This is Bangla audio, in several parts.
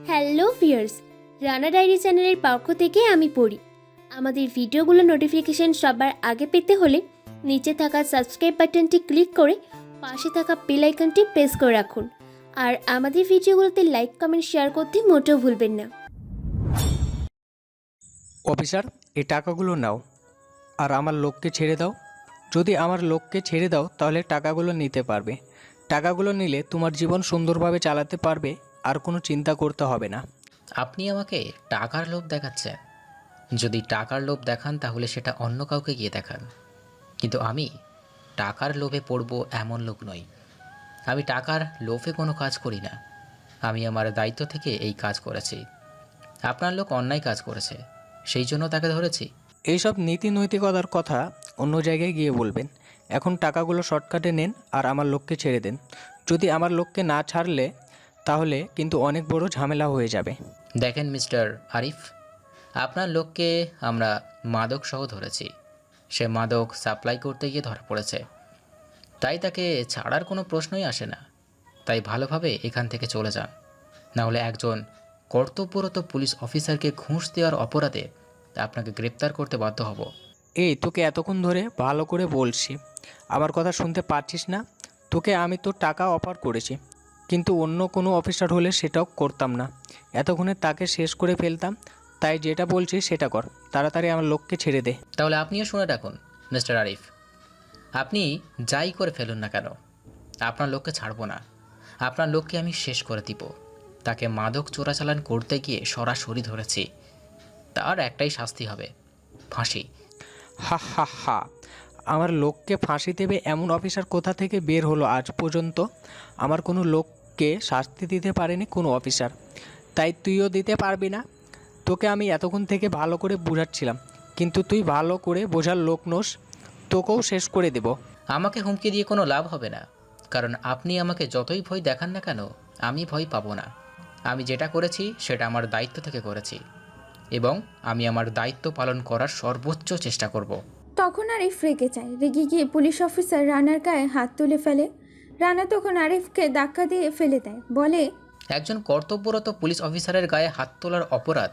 হ্যালো ভিউয়ার্স, রানা ডায়েরি চ্যানেলের পক্ষ থেকে আমি পড়ি। আমাদের ভিডিওগুলো নোটিফিকেশন সবার আগে পেতে হলে নিচে থাকা সাবস্ক্রাইব বাটনটি ক্লিক করে পাশে থাকা বেল আইকনটি প্রেস করে রাখুন। আর আমাদের ভিডিওগুলোতে লাইক কমেন্ট শেয়ার করতে মোটেও ভুলবেন না। অফিসার, এই টাকাগুলো নাও আর আমার লোককে ছেড়ে দাও। যদি আমার লোককে ছেড়ে দাও তাহলে টাকাগুলো নিতে পারবে। টাকাগুলো নিলে তোমার জীবন সুন্দরভাবে চালাতে পারবে, আর কোনো চিন্তা করতে হবে না। আপনি আমাকে টাকার লোভ দেখাচ্ছেন। যদি টাকার লোভ দেখান তাহলে সেটা অন্য কাউকে গিয়ে দেখান, কিন্তু আমি টাকার লোভে পড়ব এমন লোক নই। আমি টাকার লোভে কোনো কাজ করি না। আমি আমার দায়িত্ব থেকে এই কাজ করেছি। আপনার লোক অন্যায় কাজ করেছে, সেই জন্য তাকে ধরেছি। এইসব নীতি নৈতিকতার কথা অন্য জায়গায় গিয়ে বলবেন। এখন টাকাগুলো শর্টকাটে নেন আর আমার লোককে ছেড়ে দেন। যদি আমার লোককে না ছাড়লে তাহলে কিন্তু অনেক বড় ঝামেলা হয়ে যাবে। দেখেন মিস্টার আরিফ, আপনার লোককে আমরা মাদক সহ ধরেছি। সে মাদক সাপ্লাই করতে গিয়ে ধরা পড়েছে, তাই তাকে ছাড়ার কোনো প্রশ্নই আসে না। তাই ভালোভাবে এখান থেকে চলে যান, নাহলে একজন কর্তব্যরত পুলিশ অফিসারকে ঘুষ দেওয়ার অপরাধে আপনাকে গ্রেপ্তার করতে বাধ্য হব। এই তোকে এতক্ষণ ধরে ভালো করে বলছি, আমার কথা শুনতে পারছিস না? তোকে আমি তো টাকা অফার করেছি, কিন্তু অন্য কোনো অফিসার হলে সেটাও করতাম না। এতক্ষণে তাকে শেষ করে ফেলতাম। তাই যেটা বলছি সেটা কর, তাড়াতাড়ি আমার লোককে ছেড়ে দে। তাহলে আপনিও শুনে রাখুন মিস্টার আরিফ, আপনি যাই করে ফেলুন না কেন, আপনার লোককে ছাড়বো না। আপনার লোককে আমি শেষ করে দিব। তাকে মাদক চোরাচালান করতে গিয়ে সরাসরি ধরেছি, তার একটাই শাস্তি হবে, ফাঁসি। হা হা হা, আমার লোককে ফাঁসি দেবে এমন অফিসার কোথা থেকে বের হলো আজ পর্যন্ত? আমার কোনো লোককে শাস্তি দিতে পারেনি কোনো অফিসার, তাই তুইও দিতে পারবি না। তোকে আমি এতক্ষণ থেকে ভালো করে বোঝাচ্ছিলাম, কিন্তু তুই ভালো করে বোঝার লোক নোস। তোকেও শেষ করে দেব। আমাকে হুমকি দিয়ে কোনো লাভ হবে না, কারণ আপনি আমাকে যতই ভয় দেখান না কেন আমি ভয় পাবো না। আমি যেটা করেছি সেটা আমার দায়িত্ব থেকে করেছি, এবং আমি আমার দায়িত্ব পালন করার সর্বোচ্চ চেষ্টা করব। তখন আরিফ রেগে যায়। রেগে গিয়ে পুলিশ অফিসার রানার গায়ে হাত তুলে ফেলে। রানা তখন আরিফকে ধাক্কা দিয়ে ফেলে দেয়, বলে, একজন কর্তব্যরত পুলিশ অফিসারের গায়ে হাত তোলার অপরাধ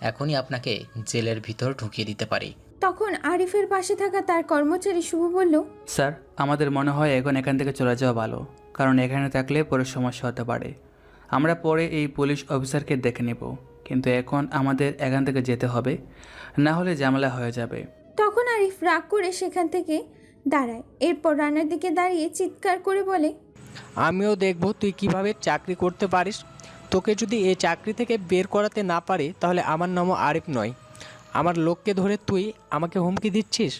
এখনই আপনাকে জেলের ভিতর ঢুকিয়ে দিতে পারি। তখন আরিফের পাশে থাকা তার কর্মচারী শুভ বলল, স্যার, আমাদের মনে হয় এখন এখান থেকে চলে যাওয়া ভালো, কারণ এখানে থাকলে পরে সমস্যা হতে পারে। আমরা পরে এই পুলিশ অফিসারকে দেখে নেব, কিন্তু এখন আমাদের এখান থেকে যেতে হবে, না হলে ঝামেলা হয়ে যাবে। তখন আরিফ রাগ করে সেখান থেকে দাঁড়ায়। এরপর রানার দিকে দাঁড়িয়ে চিৎকার করে বলে, আমিও দেখব তুই কিভাবে চাকরি করতে পারিস। তোকে যদি এই চাকরি থেকে বের করাতে না পারে তাহলে আমার নামও আরিফ নয়। আমার লোককে ধরে তুই আমাকে হুমকি দিচ্ছিস?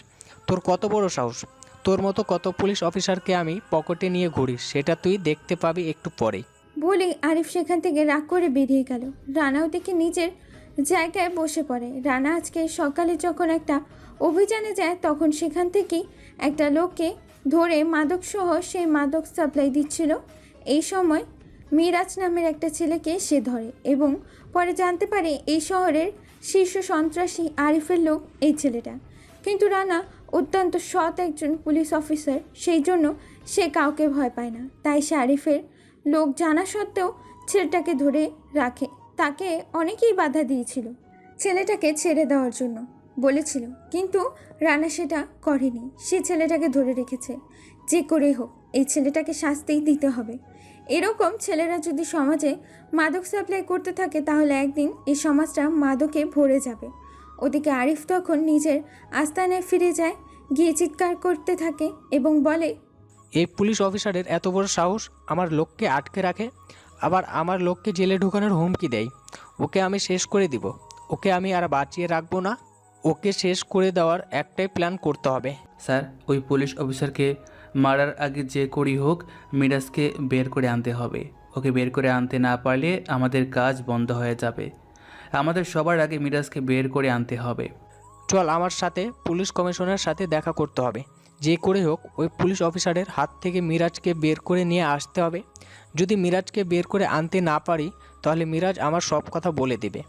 তোর কত বড় সাহস! তোর মতো কত পুলিশ অফিসারকে আমি পকেটে নিয়ে ঘুরি, সেটা তুই দেখতে পাবি একটু পরেই। বলে আরিফ সেখান থেকে রাগ করে বেরিয়ে গেল। রানাও দেখে নিজের জায়গায় বসে পড়ে। রানা আজকে সকালে যখন একটা অভিযানে যায় তখন সেখান থেকেই একটা লোককে ধরে মাদকসহ সেই মাদক সাপ্লাই দিচ্ছিল। এই সময় মিরাজ নামের একটা ছেলেকে সে ধরে এবং পরে জানতে পারে এই শহরের শীর্ষ সন্ত্রাসী আরিফের লোক এই ছেলেটা। কিন্তু রানা অত্যন্ত সৎ একজন পুলিশ অফিসার, সেই জন্য সে কাউকে ভয় পায় না। তাই সে আরিফের লোক জানা সত্ত্বেও ছেলেটাকে ধরে রাখে। তাকে অনেকেই বাধা দিয়েছিল ছেলেটাকে ছেড়ে দেওয়ার জন্য বলেছিল, কিন্তু রানা সেটা করেনি। সে ছেলেটাকে ধরে রেখেছে। যে করেই হোক এই ছেলেটাকে শাস্তিই দিতে হবে। এরকম ছেলেরা যদি সমাজে মাদক সাপ্লাই করতে থাকে তাহলে একদিন এই সমাজটা মাদকে ভরে যাবে। ওদিকে আরিফ তখন নিজের আস্তানায় ফিরে যায়, গিয়ে চিৎকার করতে থাকে এবং বলে, এই পুলিশ অফিসারের এত বড় সাহস, আমার লোককে আটকে রাখে, আবার আমার লোককে জেলে ঢুকানোর হুমকি দেয়। ওকে আমি শেষ করে দিব। ওকে আমি আর বাঁচিয়ে রাখবো না। ওকে শেষ করে দেওয়ার একটাই প্ল্যান করতে হবে। স্যার, ওই পুলিশ অফিসারকে মারার আগে যে করেই হোক মিরাজকে বের করে আনতে হবে। ওকে বের করে আনতে না পারলে আমাদের কাজ বন্ধ হয়ে যাবে। আমাদের সবার আগে মিরাজকে বের করে আনতে হবে। চল, আমার সাথে পুলিশ কমিশনারের সাথে দেখা করতে হবে। যে করে হোক ওই পুলিশ অফিসারের হাত থেকে মিরাজকে বের করে নিয়ে আসতে হবে। যদি মিরাজকে বের করে আনতে না পারি তাহলে মিরাজ আমার সব কথা বলে দেবে।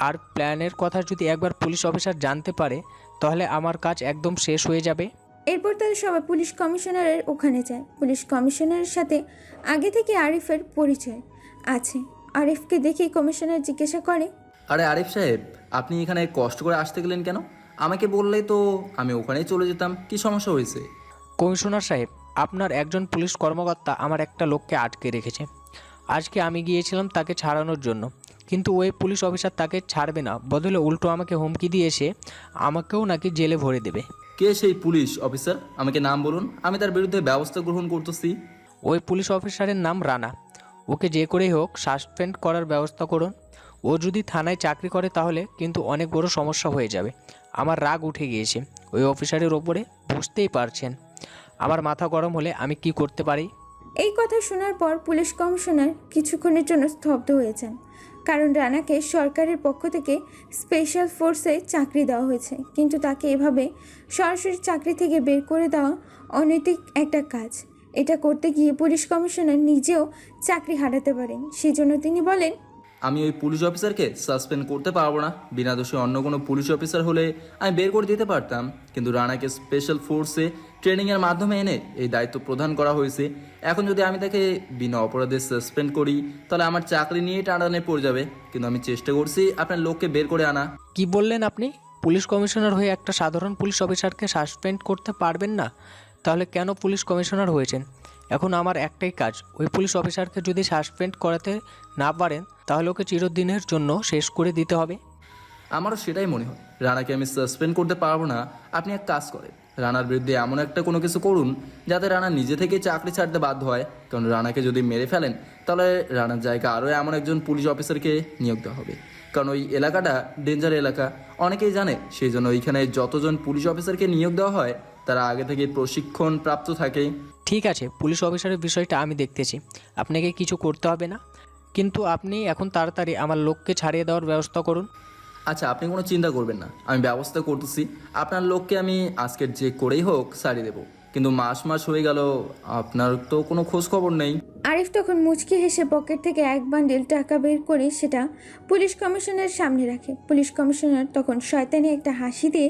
আর প্ল্যানের কথা যদি একবার পুলিশ অফিসার জানতে পারে তাহলে আমার কাজ একদম শেষ হয়ে যাবে। এরপর তারা সবাই পুলিশ কমিশনারের ওখানে যায়। পুলিশ কমিশনারের সাথে আগে থেকে আরিফের পরিচয় আছে। আরিফকে দেখেই কমিশনার জিজ্ঞাসা করে, আরে আরিফ সাহেব, আপনি এখানে কষ্ট করে আসতে গেলেন কেন? আমাকে বললেই তো আমি ওখানেই চলে যেতাম, কি সমস্যা হয়েছে? কমিশনার সাহেব, আপনার একজন পুলিশ কর্মকর্তা আমার একটা লোককে আটকে রেখেছে। আজকে আমি গিয়েছিলাম তাকে ছাড়ানোর জন্য, কিন্তু ওই পুলিশ অফিসার তাকে ছাড়বে না, বদলে উল্টো আমাকে হুমকি দিয়ে এসে আমাকেও নাকি জেলে ভরে দেবে। কে সেই পুলিশ অফিসার? আমাকে নাম বলুন, আমি তার বিরুদ্ধে ব্যবস্থা গ্রহণ করতেছি। ওই পুলিশ অফিসারের নাম রানা। ওকে যে করেই হোক সাসপেন্ড করার ব্যবস্থা করুন। ও যদি থানায় চাকরি করে তাহলে কিন্তু অনেক বড় সমস্যা হয়ে যাবে। আমার রাগ উঠে গিয়েছে ওই অফিসারের ওপরে, বুঝতেই পারছেন আমার মাথা গরম হলে আমি কি করতে পারি। এই কথা শোনার পর পুলিশ কমিশনার কিছুক্ষণের জন্য স্তব্ধ হয়ে যান। কারণ রানাকে সরকারের পক্ষ থেকে স্পেশাল ফোর্সে চাকরি দেওয়া হয়েছে, কিন্তু তাকে এভাবে সরাসরি চাকরি থেকে বের করে দেওয়া অনৈতিক একটা কাজ। এটা করতে গিয়ে পুলিশ কমিশনার নিজেও চাকরি হারাতে পারেন। সেজন্য তিনি বলেন, আমি ওই পুলিশ অফিসারকে সাসপেন্ড করতে পারবো না। বিনা দোষে অন্য কোনো পুলিশ অফিসার হলে আমি বের করে দিতে পারতাম, কিন্তু রানাকে স্পেশাল ফোর্সে ট্রেনিংয়ের মাধ্যমে এনে এই দায়িত্ব প্রদান করা হয়েছে। এখন যদি আমি তাকে বিনা অপরাধে সাসপেন্ড করি তাহলে আমার চাকরি নিয়ে টানাটানি পড়ে যাবে। কিন্তু আমি চেষ্টা করছি আপনার লোককে বের করে আনা। কি বললেন আপনি? পুলিশ কমিশনার হয়ে একটা সাধারণ পুলিশ অফিসারকে সাসপেন্ড করতে পারবেন না? তাহলে কেন পুলিশ কমিশনার হয়েছেন? এখন আমার একটাই কাজ, ওই পুলিশ অফিসারকে যদি সাসপেন্ড করাতে না পারেন তাহলে ওকে চিরদিনের জন্য শেষ করে দিতে হবে। আমারও সেটাই মনে হয়। রানাকে আমি সাসপেন্ড করতে পারবো না। আপনি এক কাজ করেন, রানার বিরুদ্ধে এমন একটা কোনো কিছু করুন যাতে রানা নিজে থেকে চাকরি ছাড়তে বাধ্য হয়। কারণ রানাকে যদি মেরে ফেলেন তাহলে রানার জায়গা আরও এমন একজন পুলিশ অফিসারকে নিয়োগ দেওয়া হবে। কারণ ওই এলাকাটা ডেঞ্জার এলাকা, অনেকেই জানে। সেই জন্য ওইখানে যতজন পুলিশ অফিসারকে নিয়োগ দেওয়া হয় তারা আগে থেকে প্রশিক্ষণ প্রাপ্ত থাকে। ঠিক আছে, পুলিশ অফিসারের বিষয়টা আমি দেখতেছি, আপনাকে কিছু করতে হবে না। কিন্তু আপনি এখন তাড়াতাড়ি আমার লোককে ছাড়িয়ে দেওয়ার ব্যবস্থা করুন। আচ্ছা, আপনি কোনো চিন্তা করবেন না, আমি ব্যবস্থা করতেছি। আপনার লোককে আমি আজকের যে করেই হোক ছাড়িয়ে দেবো। কিন্তু মাস মাস হয়ে গেল, আপনার তো কোনো খোঁজ খবর নেই। আরিফ তখন মুচকি হেসে পকেট থেকে এক বান্ডিল টাকা বের করে সেটা পুলিশ কমিশনারের সামনে রাখে। পুলিশ কমিশনার তখন শয়তানি একটা হাসি দিয়ে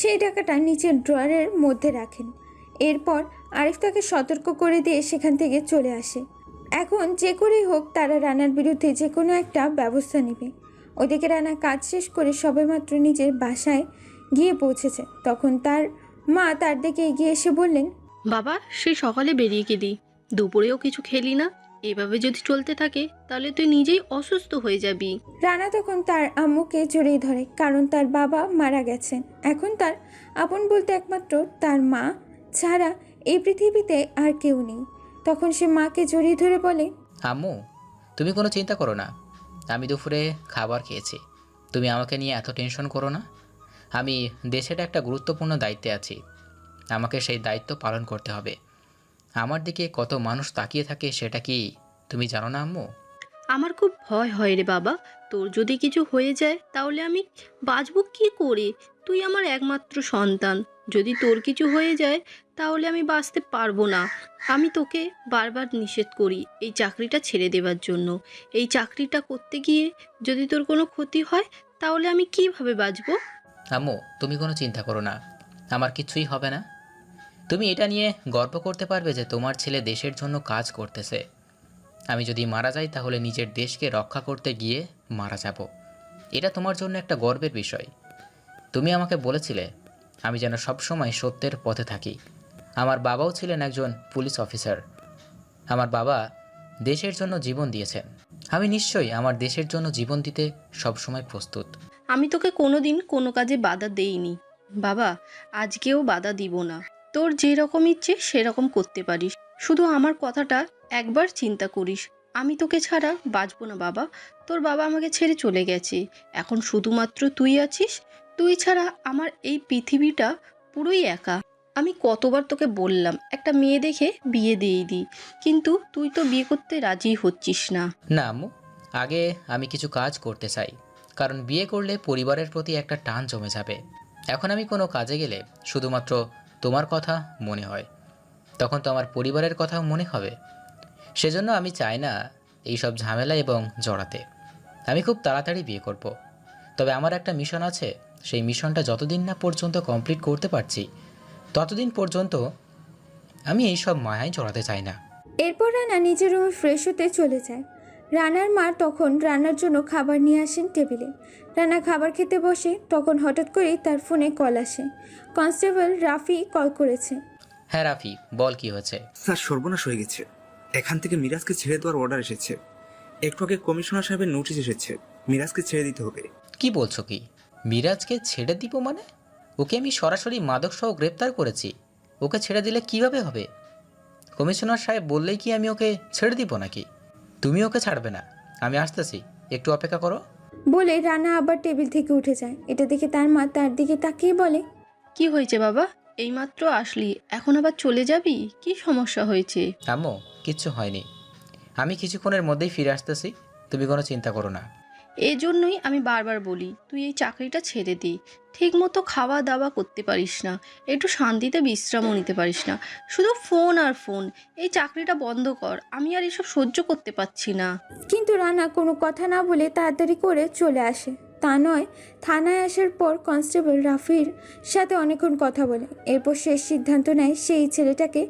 সেই টাকাটা নিচের ড্রয়ারের মধ্যে রাখেন। এরপর আরিফ তাকে সতর্ক করে দিয়ে সেখান থেকে চলে আসে। এখন যে করেই হোক তারা রানার বিরুদ্ধে যে কোনো একটা ব্যবস্থা নেবে। ওদিকে রানা কাজ শেষ করে সবেমাত্র নিজের বাসায় গিয়ে পৌঁছেছে, তখন তার মা তার দিকে এগিয়ে এসে বললেন, বাবা, সেই সকালে বেরিয়ে গেলি, দুপুরেও কিছু খেলি না। এভাবে যদি চলতে থাকে তাহলে তুই নিজেই অসুস্থ হয়ে যাবি। রানা তখন তার আম্মুকে জড়িয়ে ধরে, কারণ তার বাবা মারা গেছেন। এখন তার আপন বলতে একমাত্র তার মা ছাড়া এই পৃথিবীতে আর কেউ নেই। তখন সে মাকে জড়িয়ে ধরে বলে, আম্মু, তুমি কোনো চিন্তা করো না। আমি দুপুরে খাবার খেয়েছি। তুমি আমাকে নিয়ে এত টেনশন করো না। আমি দেশের একটা গুরুত্বপূর্ণ দায়িত্বে আছি। আমাকে সেই দায়িত্ব পালন করতে হবে। আমার দিকে কত মানুষ তাকিয়ে থাকে সেটা কি তুমি জানো না আম্মু? আমার খুব ভয় হয় রে বাবা, তোর যদি কিছু হয়ে যায় তাহলে আমি বাঁচবো কি করে? তুই আমার একমাত্র সন্তান। যদি তোর কিছু হয়ে যায় তাহলে আমি বাঁচতে পারবো না। আমি তোকে বারবার নিষেধ করি এই চাকরিটা ছেড়ে দেওয়ার জন্য। এই চাকরিটা করতে গিয়ে যদি তোর কোনো ক্ষতি হয় তাহলে আমি কিভাবে বাঁচবো? আম্মু, তুমি কোনো চিন্তা করো না, আমার কিছুই হবে না। তুমি এটা নিয়ে গর্ব করতে পারবে যে তোমার ছেলে দেশের জন্য কাজ করতেছে। আমি যদি মারা যাই তাহলে নিজের দেশকে রক্ষা করতে গিয়ে মারা যাব। এটা তোমার জন্য একটা গর্বের বিষয়। তুমি আমাকে বলেছিলে আমি যেন সবসময় সত্যের পথে থাকি। আমার বাবাও ছিলেন একজন পুলিশ অফিসার। আমার বাবা দেশের জন্য জীবন দিয়েছেন। আমি নিশ্চয়ই আমার দেশের জন্য জীবন দিতে সবসময় প্রস্তুত। আমি তোকে কোনোদিন কোনো কাজে বাধা দেইনি বাবা, আজকেও বাধা দিব না। তোর যেরকম ইচ্ছে সেরকম করতে পারিস, শুধু আমার কথাটা একবার চিন্তা করিস। আমি তোকে ছাড়া বাঁচবো না বাবা। তোর বাবা আমাকে ছেড়ে চলে গেছে, এখন শুধুমাত্র তুই আছিস। তুই ছাড়া আমার এই পৃথিবীটা পুরোই একা। আমি কতবার তোকে বললাম একটা মেয়ে দেখে বিয়ে দিয়ে দিই, কিন্তু তুই তো বিয়ে করতে রাজি হচ্ছিস না। না আম্মু, আগে আমি কিছু কাজ করতে চাই, কারণ বিয়ে করলে পরিবারের প্রতি একটা টান জমে যাবে। এখন আমি কোনো কাজে গেলে শুধুমাত্র তোমার কথা মনে হয়, তখন তো আমার পরিবারের কথাও মনে হবে। সেজন্য আমি চাই না এইসব ঝামেলা এবং জড়াতে। আমি খুব তাড়াতাড়ি বিয়ে করব। তবে আমার একটা মিশন আছে, সেই মিশনটা যতদিন না পর্যন্ত কমপ্লিট করতে পারছি ততদিন পর্যন্ত আমি এইসব মায়ায় জড়াতে চাই না। এরপর রানা নিজের রুমে ফ্রেশ হতে চলে যায়। রানার মা তখন রান্নার জন্য খাবার নিয়ে আসেন টেবিলে। রানা খাবার খেতে বসে তখন হঠাৎ করেই তার ফোনে কল আসে। কনস্টেবল রাফি কল করেছে। হ্যাঁ রাফি, বল কি হয়েছে? স্যার, সর্বনাশ হয়ে গেছে। এখান থেকে মিরাজকে ছেড়ে দেওয়ার অর্ডার এসেছে। একটু আগে কমিশনার সাহেবের নোটিশ এসেছে, মিরাজকে ছেড়ে দিতে হবে। কি বলছো কি? মিরাজকে ছেড়ে দিব মানে? ওকে আমি সরাসরি মাদক সহ গ্রেপ্তার করেছি। ওকে ছেড়ে দিলে কিভাবে হবে? কমিশনার সাহেব বললেই কি আমি ওকে ছেড়ে দিব নাকি? তুমি ওকে ছাড়বে না। আমি আসতেছি, একটু অপেক্ষা করো। বলে রানা আবার টেবিল থেকে উঠে যায়। এটা দেখে তার মা তার দিকে তাকিয়ে বলে, কি হয়েছে বাবা? এইমাত্র আসলি, এখন আবার চলে যাবি? কি সমস্যা হয়েছে? আম্মু, কিচ্ছু হয়নি। আমি কিছুক্ষণের মধ্যেই ফিরে আসতেছি, তুমি কোনো চিন্তা করো না। এজন্যই আমি বারবার বলি তুই এই চাকরিটা ছেড়ে দে। ঠিক মতো খাওয়া দাওয়া করতে পারিস না, একটু শান্তিতে বিশ্রামও নিতে পারিস না, শুধু ফোন আর ফোন। এই চাকরিটা বন্ধ কর, আমি আর এসব সহ্য করতে পারছি না। কিন্তু রানা কোনো কথা না বলে তাড়াতাড়ি করে চলে আসে। তা নয়, থানায় আসার পর কনস্টেবল রাফির সাথে অনেকক্ষণ কথা বলে। এরপর শেষ সিদ্ধান্ত নেয় সেই ছেলেটাকে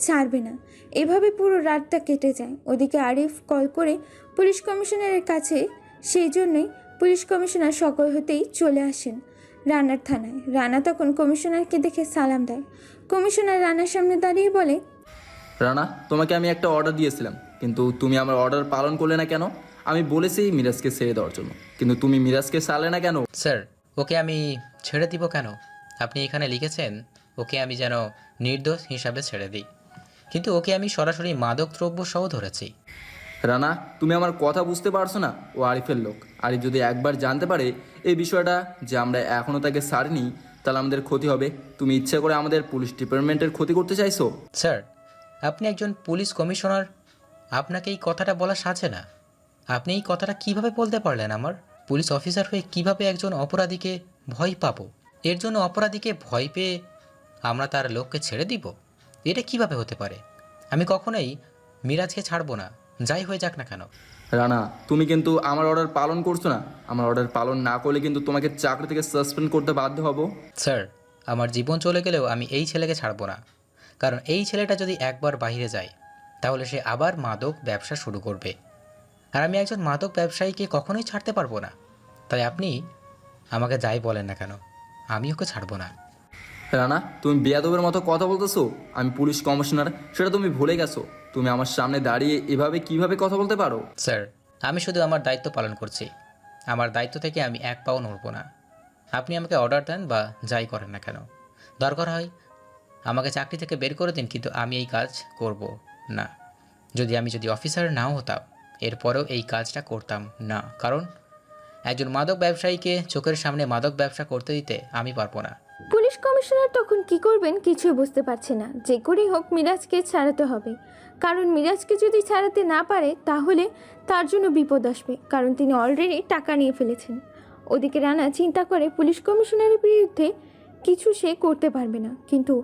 ছাড়বে না। এভাবে পুরো রাতটা কেটে যায়। ওদিকে আরিফ কল করে পুলিশ কমিশনারের কাছে। সেই জন্যই পুলিশ কমিশনার সকাল হতেই চলে আসেন রানার থানায়। রানা তখন কমিশনারকে দেখে সালাম দেয়। কমিশনার রানার সামনে দাঁড়িয়ে বলে, রানা, তোমাকে আমি একটা অর্ডার দিয়েছিলাম, কিন্তু তুমি আমার অর্ডার পালন করলে না কেন? আমি বলেছি মিরাজকে ছেড়ে দেওয়ার জন্য, কিন্তু তুমি মিরাজকে ছাড়লে না কেন? স্যার, ওকে আমি ছেড়ে দিব কেন? আপনি এখানে লিখেছেন ওকে আমি যেন নির্দোষ হিসাবে ছেড়ে দিই, কিন্তু ওকে আমি সরাসরি মাদক দ্রব্য সহ ধরেছি। রানা, তুমি আমার কথা বুঝতে পারছো না? ও আরিফের লোক। আরিফ যদি একবার জানতে পারে এই বিষয়টা যে আমরা এখনও তাকে ছাড়িনি, তাহলে আমাদের ক্ষতি হবে। তুমি ইচ্ছে করে আমাদের পুলিশ ডিপার্টমেন্টের ক্ষতি করতে চাইছো? স্যার, আপনি একজন পুলিশ কমিশনার, আপনাকে এই কথাটা বলা সাজে না। আপনি এই কথাটা কিভাবে বলতে পারলেন? আমার পুলিশ অফিসার হয়ে কিভাবে একজন অপরাধীকে ভয় পাবো? এর জন্য অপরাধীকে ভয় পেয়ে আমরা তার লোককে ছেড়ে দিব? এটা কিভাবে হতে পারে? আমি কখনোই মিরাজকে ছাড়বো না, যাই হয়ে যাক না কেন। রানা, তুমি কিন্তু আমার অর্ডার পালন করছো না। আমার অর্ডার পালন না করলে কিন্তু তোমাকে চাকরি থেকে সাসপেন্ড করতে বাধ্য হব। স্যার, আমার জীবন চলে গেলেও আমি এই ছেলেকে ছাড়বো না, কারণ এই ছেলেটা যদি একবার বাইরে যায় তাহলে সে আবার মাদক ব্যবসা শুরু করবে, আর আমি একজন মাদক ব্যবসায়ীকে কখনোই ছাড়তে পারবো না। তাই আপনি আমাকে যাই বলেন না কেন, আমি ওকে ছাড়বো না। রানা, তুমি বেয়াদবের মতো কথা বলতেছো। আমি পুলিশ কমিশনার, সেটা তুমি ভুলে গেছো। তুমি আমার সামনে দাঁড়িয়ে এভাবে কিভাবে কথা বলতে পারো? স্যার, আমি শুধু আমার দায়িত্ব পালন করছি। আমার দায়িত্ব থেকে আমি এক পাও নড়ব না। আপনি আমাকে অর্ডার দেন বা যাই করেন না কেন, দরকার হয় আমাকে চাকরি থেকে বের করে দিন, কিন্তু আমি এই কাজ করব না। যদি অফিসার নাও হতাম, এরপরেও এই কাজটা করতাম না, কারণ একজন মাদক ব্যবসায়ীকে চোখের সামনে মাদক ব্যবসা করতে দিতে আমি পারবো না। পুলিশ কমিশনার তখন কি করবেন কিছুই বুঝতে পারছে না। যে করেই হোক মিরাজকে ছাড়াতে হবে, কারণ মিরাজকে যদি ছাড়াতে না পারে তাহলে তার জন্য বিপদ আসবে, কারণ তিনি অলরেডি টাকা নিয়ে ফেলেছেন। ওদিকে রানা চিন্তা করে পুলিশ কমিশনারের বিরুদ্ধে কিছু সে করতে পারবে না, কিন্তু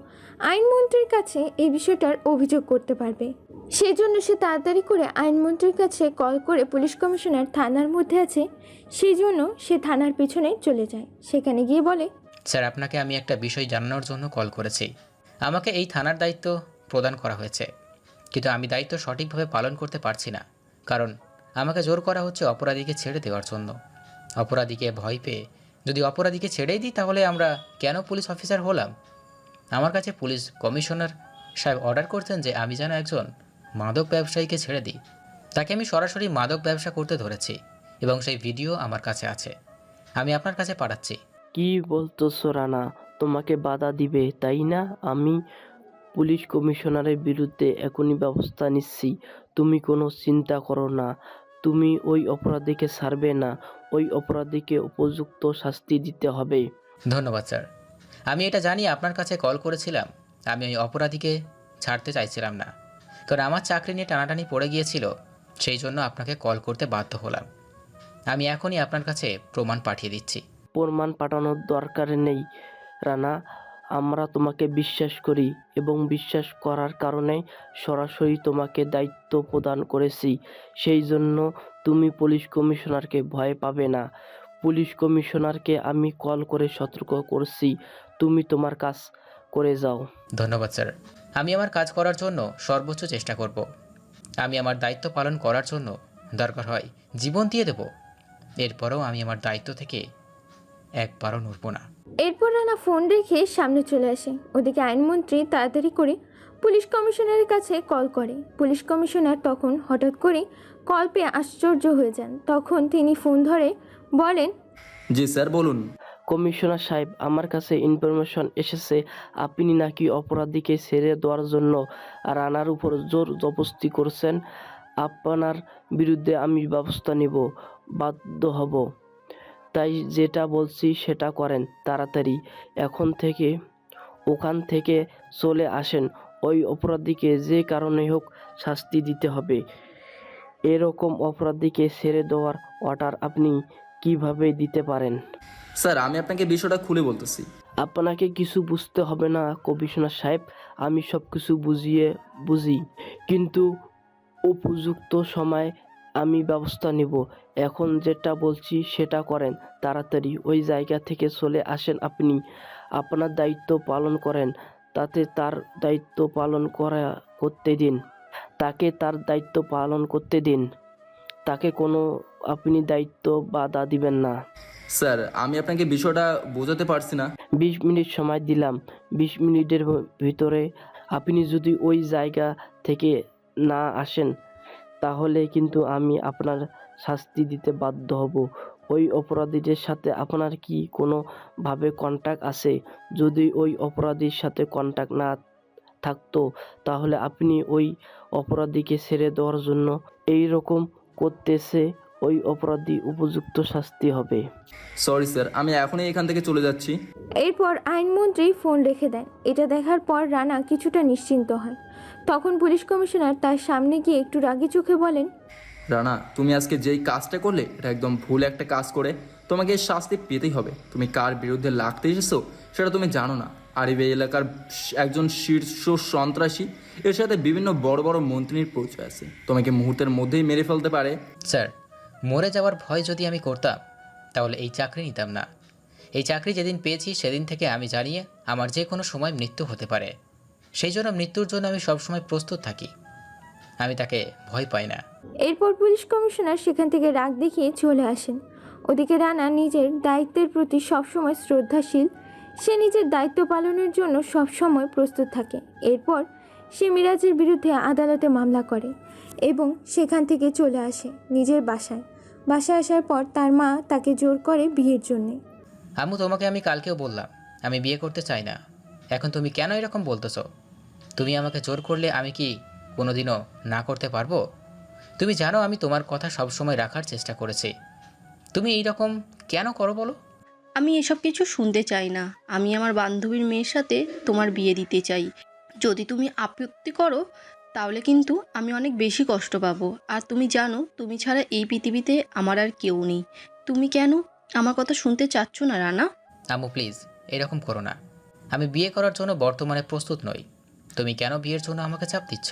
আইনমন্ত্রীর কাছে এই বিষয়টার অভিযোগ করতে পারবে। সেজন্য সে তাড়াতাড়ি করে আইনমন্ত্রীর কাছে কল করে পুলিশ কমিশনার থানার মধ্যে আছে, সেই জন্য সে থানার পেছনে চলে যায়। সেখানে গিয়ে বলে, স্যার, আপনাকে আমি একটা বিষয় জানানোর জন্য কল করেছি। আমাকে এই থানার দায়িত্ব প্রদান করা হয়েছে, কিন্তু আমি দায়িত্ব সঠিকভাবে পালন করতে পারছি না, কারণ আমাকে জোর করা হচ্ছে অপরাধীকে ছেড়ে দেওয়ার জন্য। অপরাধীকে ভয় পেয়ে যদি অপরাধীকে ছেড়েই দিই তাহলে আমরা কেন পুলিশ অফিসার হলাম? আমার কাছে পুলিশ কমিশনার সাহেব অর্ডার করতেন যে আমি যেন একজন মাদক ব্যবসায়ীকে ছেড়ে দিই। তাকে আমি সরাসরি মাদক ব্যবসা করতে ধরেছি এবং সেই ভিডিও আমার কাছে আছে, আমি আপনার কাছে পাঠাচ্ছি। কি বলতেছো রানা? তোমাকে বাধা দিবে তাই না? আমি পুলিশ কমিশনারের বিরুদ্ধে এখনই ব্যবস্থা নিচ্ছি। তুমি কোনো চিন্তা করো না। তুমি ওই অপরাধীকে ছাড়বে না। ওই অপরাধীকে উপযুক্ত শাস্তি দিতে হবে। ধন্যবাদ স্যার। আমি এটা জানি আপনার কাছে কল করেছিলাম, আমি ওই অপরাধীকে ছাড়তে চাইছিলাম না, কারণ আমার চাকরি নিয়ে টানাটানি পড়ে গিয়েছিল, সেই জন্য আপনাকে কল করতে বাধ্য হলাম। আমি এখনই আপনার কাছে প্রমাণ পাঠিয়ে দিচ্ছি। প্রমাণ পাঠানোর দরকার নেই রানা। আমরা তোমাকে বিশ্বাস করি এবং বিশ্বাস করার কারণে সরাসরি তোমাকে দায়িত্ব প্রদান করেছি। সেই জন্য তুমি পুলিশ কমিশনারকে ভয় পাবে না। পুলিশ কমিশনারকে আমি কল করে সতর্ক করছি, তুমি তোমার কাজ করে যাও। ধন্যবাদ স্যার। আমি আমার কাজ করার জন্য সর্বোচ্চ চেষ্টা করব। আমি আমার দায়িত্ব পালন করার জন্য দরকার হয় জীবন দিয়ে দেব। এরপরেও আমি আমার দায়িত্ব থেকে একবারও নড়ব না। এরপর রানা ফোন রেখে সামনে চলে আসে। ওদিকে আইনমন্ত্রী তাড়াতাড়ি করে পুলিশ কমিশনারের কাছে কল করে। পুলিশ কমিশনার তখন হঠাৎ করে কল পেয়ে আশ্চর্য হয়ে যান। তখন তিনি ফোন ধরে বলেন, জি স্যার, বলুন। কমিশনার সাহেব, আমার কাছে ইনফরমেশন এসেছে আপনি নাকি অপরাধীকে ছেড়ে দেওয়ার জন্য রানার উপর জোর জবরদস্তি করছেন। আপনার বিরুদ্ধে আমি ব্যবস্থা নেব, বাধ্য হব। তাই যেটা বলছি সেটা করেন তাড়াতাড়ি। এখন থেকে ওখান থেকে চলে আসেন। ওই অপরাধীকে যে কারণে হোক শাস্তি দিতে হবে। এরকম অপরাধীকে ছেড়ে দেওয়ার অর্ডার আপনি কিভাবে দিতে পারেন? স্যার, আমি আপনাকে বিষয়টা খুলে বলতেছি। আপনাকে কিছু বুঝতে হবে না কমিশনার সাহেব, আমি সব কিছু বুঝি, কিন্তু উপযুক্ত সময় আমি ব্যবস্থা নেব। এখন যেটা বলছি সেটা করেন তাড়াতাড়ি। ওই জায়গা থেকে চলে আসেন আপনি। আপনার দায়িত্ব পালন করেন, তাতে তার দায়িত্ব পালন করতে দিন। তাকে তার দায়িত্ব পালন করতে দিন। তাকে কোনো আপনি দায়িত্ব বাধা দিবেন না। স্যার, আমি আপনাকে বিষয়টা বোঝাতে পারছি না। 20 মিনিট সময় দিলাম। 20 মিনিটের ভিতরে আপনি যদি ওই জায়গা থেকে না আসেন তাহলে কিন্তু আমি আপনার শাস্তি দিতে বাধ্য হব। ওই অপরাধীদের সাথে আপনার কি কোনোভাবে কন্ট্যাক্ট আছে? যদি ওই অপরাধীর সাথে কন্ট্যাক্ট না থাকতো তাহলে আপনি ওই অপরাধীকে ছেড়ে দেওয়ার জন্য এই রকম করতেছে। ওই অপরাধী উপযুক্ত শাস্তি হবে। সরি স্যার, আমি এখনই এখান থেকে চলে যাচ্ছি। এরপর আইনমন্ত্রী ফোন রেখে দেন। এটা দেখার পর রানা কিছুটা নিশ্চিন্ত হয়। তখন পুলিশ কমিশনার তার সামনে গিয়ে একটু রাগী চোখে বলেন, রানা, তুমি আজকে যেই কাজটা করলে এটা একদম ভুল একটা কাজ করে তোমাকে এর শাস্তি পেতেই হবে। তুমি কার বিরুদ্ধে লাগতে এসেছো সেটা তুমি জানো না। আর এই এলাকার একজন শীর্ষ সন্ত্রাসী, এর সাথে বিভিন্ন বড় বড় মন্ত্রীর পরিচয় আছে। তোমাকে মুহূর্তের মধ্যেই মেরে ফেলতে পারে। স্যার, মরে যাওয়ার ভয় যদি আমি করতাম তাহলে এই চাকরি নিতাম না। এই চাকরি যেদিন পেয়েছি সেদিন থেকে আমি জানি আমার যে কোনো সময় মৃত্যু হতে পারে। সেই জন্য মৃত্যুর জন্য আমি সবসময় প্রস্তুত থাকি। আমি তাকে ভয় পাই না। এরপর পুলিশ কমিশনার সেখান থেকে রাগ দেখিয়ে চলে আসেন। ওদিকে রানা নিজের দায়িত্বের প্রতি সবসময় শ্রদ্ধাশীল। সে নিজের দায়িত্ব পালনের জন্য সবসময় প্রস্তুত থাকে। এরপর সে মিরাজের বিরুদ্ধে আদালতে মামলা করে এবং সেখান থেকে চলে আসে নিজের বাসায়। বাসায় আসার পর তার মা তাকে জোর করে বিয়ের জন্যে। আম্মু, তোমাকে আমি কালকেও বললাম আমি বিয়ে করতে চাই না। এখন তুমি কেন এরকম বলতেছো? তুমি আমাকে জোর করলে আমি কি কোনোদিনও না করতে পারবো? তুমি জানো আমি তোমার কথা সবসময় রাখার চেষ্টা করেছি। তুমি এইরকম কেন করো বলো? আমি এসব কিছু শুনতে চাই না। আমি আমার বান্ধবীর মেয়ের সাথে তোমার বিয়ে দিতে চাই। যদি তুমি আপত্তি করো তাহলে কিন্তু আমি অনেক বেশি কষ্ট পাবো। আর তুমি জানো তুমি ছাড়া এই পৃথিবীতে আমার আর কেউ নেই। তুমি কেন আমার কথা শুনতে চাচ্ছ না রানা? আম্মু প্লিজ এরকম করো না। আমি বিয়ে করার জন্য বর্তমানে প্রস্তুত নই। তুমি কেন বিয়ের জন্য আমাকে চাপ দিচ্ছ?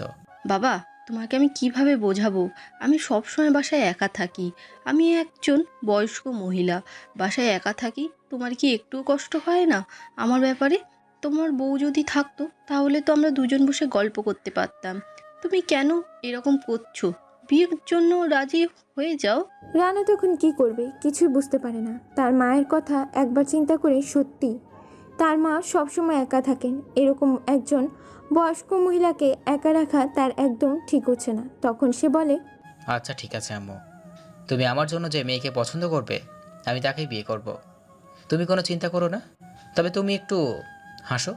বাবা, তোমাকে আমি কিভাবে বোঝাবো? আমি সবসময় বাসায় একা থাকি। আমি একজন বয়স্ক মহিলা, বাসায় একা থাকি। তোমার কি একটুও কষ্ট হয় না আমার ব্যাপারে? তোমার বউ যদি থাকতো তাহলে তো আমরা দুজন বসে গল্প করতে পারতাম। তুমি কেন এরকম করছো? বিয়ের জন্য রাজি হয়ে যাও। রানা তখন কি করবে কিছুই বুঝতে পারে না। তার মায়ের কথা একবার চিন্তা করে সত্যি তার মা সবসময় একা থাকেন। এরকম একজন বয়স্ক মহিলাকে একা রাখা তার একদম ঠিক হচ্ছে না। তখন সে বলে, আচ্ছা ঠিক আছে আম্মু, তুমি আমার জন্য যে মেয়েকে পছন্দ করবে আমি তাকেই বিয়ে করব। তুমি কোনো চিন্তা করো না। তবে তুমি একটু হাসো।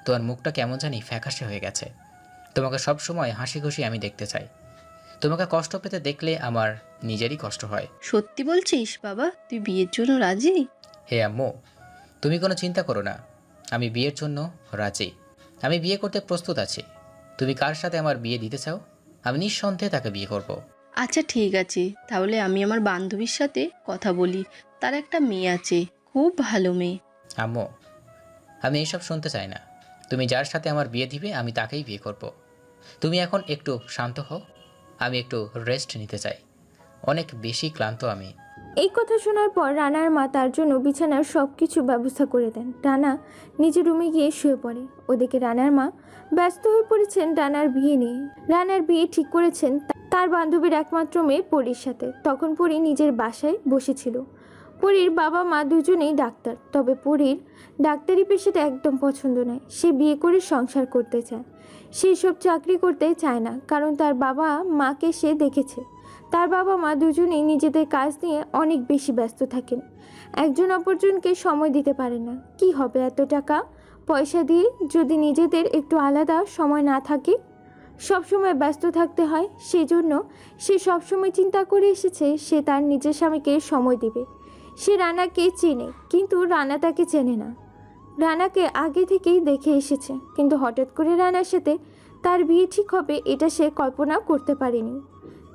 তোমার মুখটা কেমন জানি ফ্যাকাশে হয়ে গেছে। তোমাকে সব সময় হাসি খুশি আমি দেখতে চাই। তোমাকে কষ্ট পেতে দেখলে আমার নিজেরই কষ্ট হয়। সত্যি বলছিস বাবা? তুই বিয়ের জন্য রাজি? হে আম্মু, তুমি কোনো চিন্তা করো না। আমি বিয়ের জন্য রাজি। আমি বিয়ে করতে প্রস্তুত আছি। তুমি কার সাথে আমার বিয়ে দিতে চাও আমি নিঃসন্দেহে তাকে বিয়ে করব। আচ্ছা ঠিক আছে, তাহলে আমি আমার বান্ধবীর সাথে কথা বলি। তার একটা মেয়ে আছে, খুব ভালো মেয়ে। আম্মু, আমি এইসব শুনতে চাই না। তুমি যার সাথে আমার বিয়ে দিবে আমি তাকেই বিয়ে করব। তুমি এখন একটু শান্ত হও। আমি একটু রেস্ট নিতে চাই। অনেক বেশি ক্লান্ত আমি। এই কথা শোনার পর রানার মা তার জন্য বিছানার সব কিছু ব্যবস্থা করে দেন। রানা নিজের রুমে গিয়ে শুয়ে পড়ে। ওদিকে রানার মা ব্যস্ত হয়ে পড়েছেন রানার বিয়ে নিয়ে। রানার বিয়ে ঠিক করেছেন তার বান্ধবীর একমাত্র মেয়ে পরীর সাথে। তখন পরী নিজের বাসায় বসেছিল। পরীর বাবা মা দুজনেই ডাক্তার, তবে পরীর ডাক্তারি পেশাটা একদম পছন্দ নয়। সে বিয়ে করে সংসার করতে চায়। সে সব চাকরি করতে চায় না, কারণ তার বাবা মাকে সে দেখেছে। তার বাবা মা দুজনেই নিজেদের কাজ নিয়ে অনেক বেশি ব্যস্ত থাকেন, একজন অপরজনকে সময় দিতে পারে না। কি হবে এত টাকা পয়সা দিয়ে যদি নিজেদের একটু আলাদা সময় না থাকে? সবসময় ব্যস্ত থাকতে হয়। সেজন্য সে সবসময় চিন্তা করে এসেছে সে তার নিজের স্বামীকে সময় দিবে। সে রানাকে চেনে, কিন্তু রানা তাকে চেনে না। রানাকে আগে থেকেই দেখে এসেছে, কিন্তু হঠাৎ করে রানার সাথে তার বিয়ে ঠিক হবে এটা সে কল্পনা করতে পারেনি।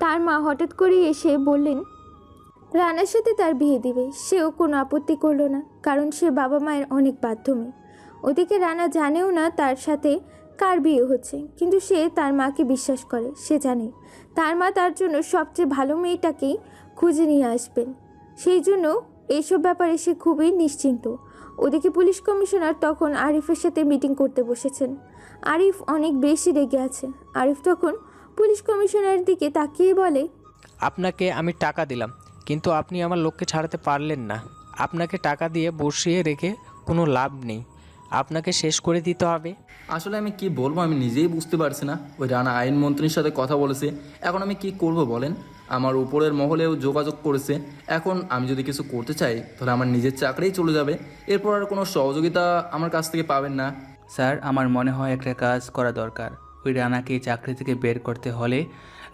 তার মা হঠাৎ করে এসে বললেন রানার সাথে তার বিয়ে দিবে। সেও কোনো আপত্তি করলো না, কারণ সে বাবা মায়ের অনেক বাধ্য মেয়ে। ওদিকে রানা জানেও না তার সাথে কার বিয়ে হচ্ছে, কিন্তু সে তার মাকে বিশ্বাস করে। সে জানে তার মা তার জন্য সবচেয়ে ভালো মেয়েটাকেই খুঁজে নিয়ে আসবেন। সেই জন্য এইসব ব্যাপারে সে খুবই নিশ্চিন্ত। ওদিকে পুলিশ কমিশনার তখন আরিফের সাথে মিটিং করতে বসেছেন। আরিফ অনেক বেশি রেগে আছে। আরিফ তখন পুলিশ কমিশনারের দিকে তাকিয়ে বলে, আপনাকে আমি টাকা দিলাম, কিন্তু আপনি আমার লোককে ছাড়াতে পারলেন না। আপনাকে টাকা দিয়ে বসিয়ে রেখে কোনো লাভ নেই, আপনাকে শেষ করে দিতে হবে। আসলে আমি কি বলবো আমি নিজেই বুঝতে পারছি না। ওই রানা আইনমন্ত্রীর সাথে কথা বলেছে, এখন আমি কি করব বলেন? আমার উপরের মহলেও যোগাযোগ করেছে। এখন আমি যদি কিছু করতে চাই তাহলে আমার নিজের চাকরিই চলে যাবে। এরপর আর কোনো সহযোগিতা আমার কাছ থেকে পাবেন না। স্যার, আমার মনে হয় একটা কাজ করা দরকার। ওই রানাকে চাকরি থেকে বের করতে হলে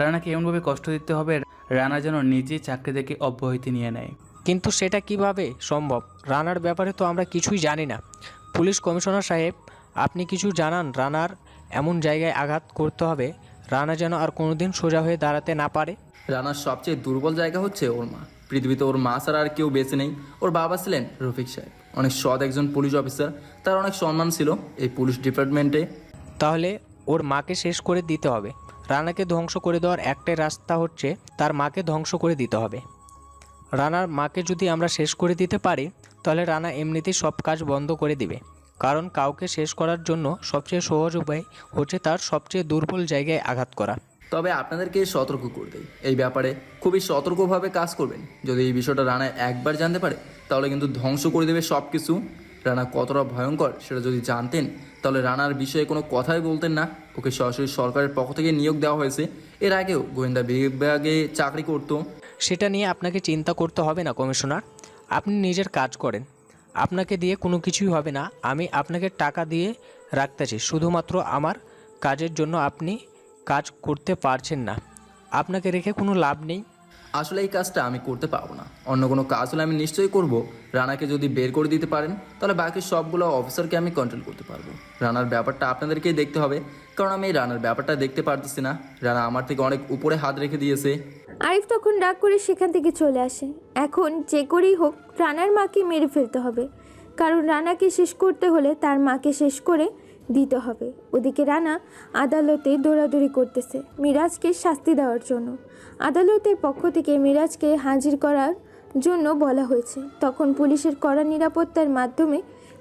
রানাকে এমনভাবে কষ্ট দিতে হবে রানা যেন নিজে চাকরি থেকে অব্যাহতি নিয়ে নেয়। কিন্তু সেটা কিভাবে সম্ভব? রানার ব্যাপারে তো আমরা কিছুই জানি না। পুলিশ কমিশনার সাহেব, আপনি কিছু জানান। রানার এমন জায়গায় আঘাত করতে হবে রানা যেন আর কোনোদিন সোজা হয়ে দাঁড়াতে না পারে। রানার সবচেয়ে দুর্বল জায়গা হচ্ছে ওর মা। পৃথিবীতে ওর মা ছাড়া আর কেউ বেঁচে নেই। ওর বাবা ছিলেন রফিক সাহেব, অনেক সৎ একজন পুলিশ অফিসার। তার অনেক সম্মান ছিল এই পুলিশ ডিপার্টমেন্টে। তাহলে ওর মাকে শেষ করে দিতে হবে। রানাকে ধ্বংস করে দেওয়ার একটাই রাস্তা হচ্ছে তার মাকে ধ্বংস করে দিতে হবে। রানার মাকে যদি আমরা শেষ করে দিতে পারি তাহলে রানা এমনিতেই সব কাজ বন্ধ করে দিবে, কারণ কাউকে শেষ করার জন্য সবচেয়ে সহজ উপায় হচ্ছে তার সবচেয়ে দুর্বল জায়গায় আঘাত করা। তবে আপনাদেরকে সতর্ক করে দেয়, এই ব্যাপারে খুবই সতর্কভাবে কাজ করবেন। যদি এই বিষয়টা রানা একবার জানতে পারে তাহলে কিন্তু ধ্বংস করে দেবে সব কিছু। রানা কতটা ভয়ঙ্কর সেটা যদি জানতেন তাহলে রানার বিষয়ে কোনো কথাই বলতেন না। ওকে সরাসরি সরকারের পক্ষ থেকে নিয়োগ দেওয়া হয়েছে। এর আগেও গোয়েন্দা বিভাগে চাকরি করতো। সেটা নিয়ে আপনাকে চিন্তা করতে হবে না কমিশনার, আপনি নিজের কাজ করেন। আপনাকে দিয়ে কোনো কিছুই হবে না। আমি আপনাকে টাকা দিয়ে রাখতেছি শুধুমাত্র আমার কাজের জন্য। আপনি কাজ করতে পারছেন না, আপনাকে রেখে কোনো লাভ নেই। আসলে এই কাজটা আমি করতে পারবো না। অন্য কোনো কাজ হলে আমি নিশ্চয়ই করব। রানাকে যদি বের করে দিতে পারেন তাহলে বাকি সবগুলো অফিসারকে আমি কন্ট্রোল করতে পারবো। রানার ব্যাপারটা আপনাদেরকেই দেখতে হবে, কারণ আমি এই রানার ব্যাপারটা দেখতে পারতেছি না। রানা আমার থেকে অনেক উপরে হাত রেখে দিয়েছে। আরিফ তখন রাগ করে সেখান থেকে চলে আসে। এখন যে করেই হোক রানার মাকে মেরে ফেলতে হবে, কারণ রানাকে শেষ করতে হলে তার মাকে শেষ করে দিতে হবে। ওদিকে রানা আদালতে দৌড়াদৌড়ি করতেছে মিরাজকে শাস্তি দেওয়ার জন্য। আদালতের পক্ষ থেকে মিরাজকে হাজির করার জন্য বলা হয়েছে। তখন পুলিশের কড়া নিরাপত্তার মাধ্যমে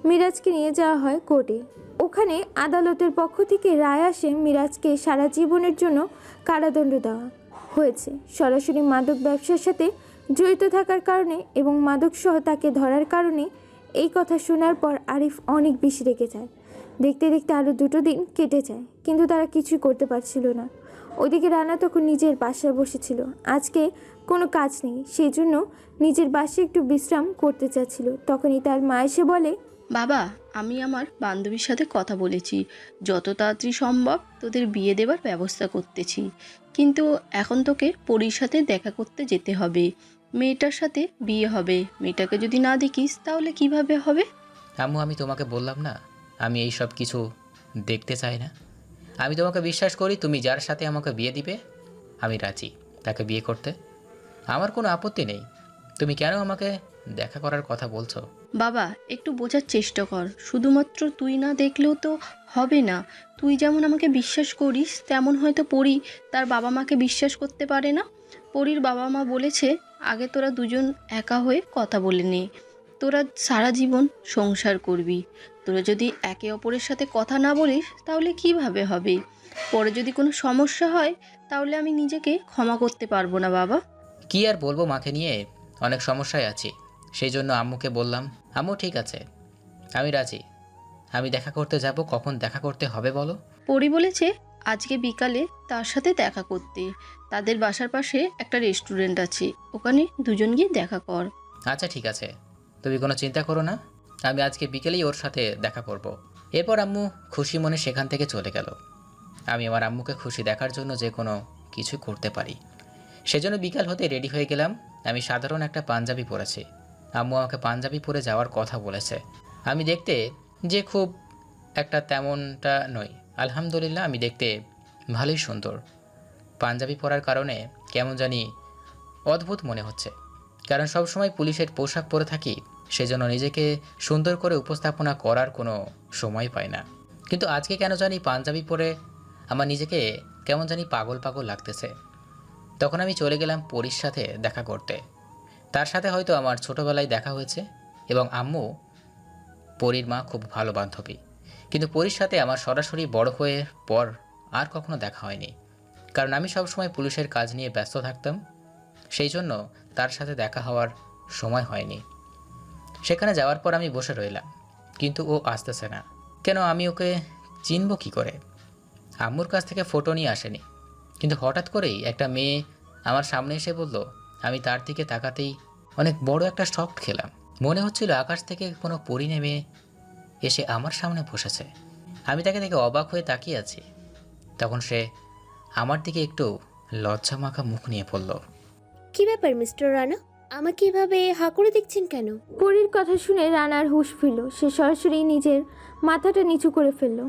মিরাজকে নিয়ে যাওয়া হয় কোর্টে। ওখানে আদালতের পক্ষ থেকে রায় আসে মিরাজকে সারা জীবনের জন্য কারাদণ্ড দেওয়া হয়েছে, সরাসরি মাদক ব্যবসার সাথে জড়িত থাকার কারণে এবং মাদকসহ তাকে ধরার কারণে। এই কথা শোনার পর আরিফ অনেক বেশি রেগে যায়। দেখতে দেখতে আরও 2 দিন কেটে যায়, কিন্তু তারা কিছুই করতে পারছিল না। ওদিকে রানা তখন নিজের বাসায় বসেছিল। আজকে কোনো কাজ নেই, সেই জন্য নিজের বাসায় একটু বিশ্রাম করতে চাচ্ছিল। তখনই তার মা এসে বলে, বাবা, আমি আমার বান্ধবীর সাথে কথা বলেছি, যত তাড়াতাড়ি সম্ভব তোদের বিয়ে দেবার ব্যবস্থা করতেছি। কিন্তু এখন তোকে পরীর সাথে দেখা করতে যেতে হবে। মেয়েটার সাথে বিয়ে হবে, মেয়েটাকে যদি না দেখিস তাহলে কিভাবে হবে? আম্মু, আমি তোমাকে বললাম না আমি এই সব কিছু দেখতে চাই না। আমি তোমাকে বিশ্বাস করি। তুমি যার সাথে আমাকে বিয়ে দিবে আমি রাজি তাকে বিয়ে করতে। আমার কোনো আপত্তি নেই। তুমি কেন আমাকে দেখা করার কথা বলছো? বাবা, একটু বোঝার চেষ্টা কর। শুধুমাত্র তুই না দেখলেও তো হবে না। তুই যেমন আমাকে বিশ্বাস করিস তেমন হয়তো পরি তার বাবা মাকে বিশ্বাস করতে পারে না। পরীর বাবা মা বলেছে আগে তোরা দুজন একা হয়ে কথা বলে নে। তোরা সারা জীবন সংসার করবি। তোরা যদি একে অপরের সাথে কথা না বলিস তাহলে কিভাবে হবে? পরে যদি কোনো সমস্যা হয় তাহলে আমি নিজেকে ক্ষমা করতে পারবো না বাবা। কি আর বলবো, মাকে নিয়ে অনেক সমস্যায় আছি। সেই জন্য আম্মুকে বললাম, আম্মু ঠিক আছে, আমি রাজি। আমি দেখা করতে যাব, কখন দেখা করতে হবে বলো? পরি বলেছে আজকে বিকালে তার সাথে দেখা করতে। তাদের বাসার পাশে একটা রেস্টুরেন্ট আছে, ওখানে দুজন গিয়ে দেখা কর। আচ্ছা ঠিক আছে, তুমি কোনো চিন্তা করো না, আমি আজকে বিকেলেই ওর সাথে দেখা করব। এরপর আম্মু খুশি মনে সেখান থেকে চলে গেল। আমি আমার আম্মুকে খুশি দেখার জন্য যে কোনো কিছু করতে পারি, সেজন্য বিকাল হতে রেডি হয়ে গেলাম। আমি সাধারণ একটা পাঞ্জাবি পরেছি। আম্মু আমাকে পাঞ্জাবি পরে যাওয়ার কথা বলেছে। আমি দেখতে যে খুব একটা তেমনটা নই, আলহামদুলিল্লাহ আমি দেখতে ভালোই সুন্দর। পাঞ্জাবি পরার কারণে কেমন জানি অদ্ভুত মনে হচ্ছে, কারণ সবসময় পুলিশের পোশাক পরে থাকি, সেজন্য নিজেকে সুন্দর করে উপস্থাপনা করার কোনো সময় পাই না। কিন্তু আজকে কেন জানি পাঞ্জাবি পরে আমার নিজেকে কেমন জানি পাগল পাগল লাগতেছে। তখন আমি চলে গেলাম পরীর সাথে দেখা করতে। তার সাথে হয়তো আমার ছোটোবেলায় দেখা হয়েছে, এবং আম্মু পরীর মা খুব ভালো বান্ধবী। কিন্তু পরীর সাথে আমার সরাসরি বড় হয়ে পর আর কখনো দেখা হয়নি, কারণ আমি সবসময় পুলিশের কাজ নিয়ে ব্যস্ত থাকতাম। সেই জন্য তার সাথে দেখা হওয়ার সময় হয়নি। সেখানে যাওয়ার পর আমি বসে রইলাম, কিন্তু ও আসতেছে না কেন? আমি ওকে চিনব কী করে? আম্মুর কাছ থেকে ফটো নিয়ে আসেনি, কিন্তু হঠাৎ করেই একটা মেয়ে আমার সামনে এসে বলল। আমি তার দিকে তাকাতেই অনেক বড় একটা শক খেলাম। মনে হচ্ছিল আকাশ থেকে কোনো পরী নেমে এসে আমার সামনে বসেছে। আমি তাকে দেখে অবাক হয়ে তাকিয়ে আছি। তখন সে আমার দিকে একটু লজ্জা মাখা মুখ নিয়ে পড়ল। কি ব্যাপার মিস্টার রানা, আমাকে এভাবে হাঁ করে দেখছেন কেন? পরীর কথা শুনে রানার হুঁশ ফিরল। সে সরাসরি নিজের মাথাটা নিচু করে ফেলল।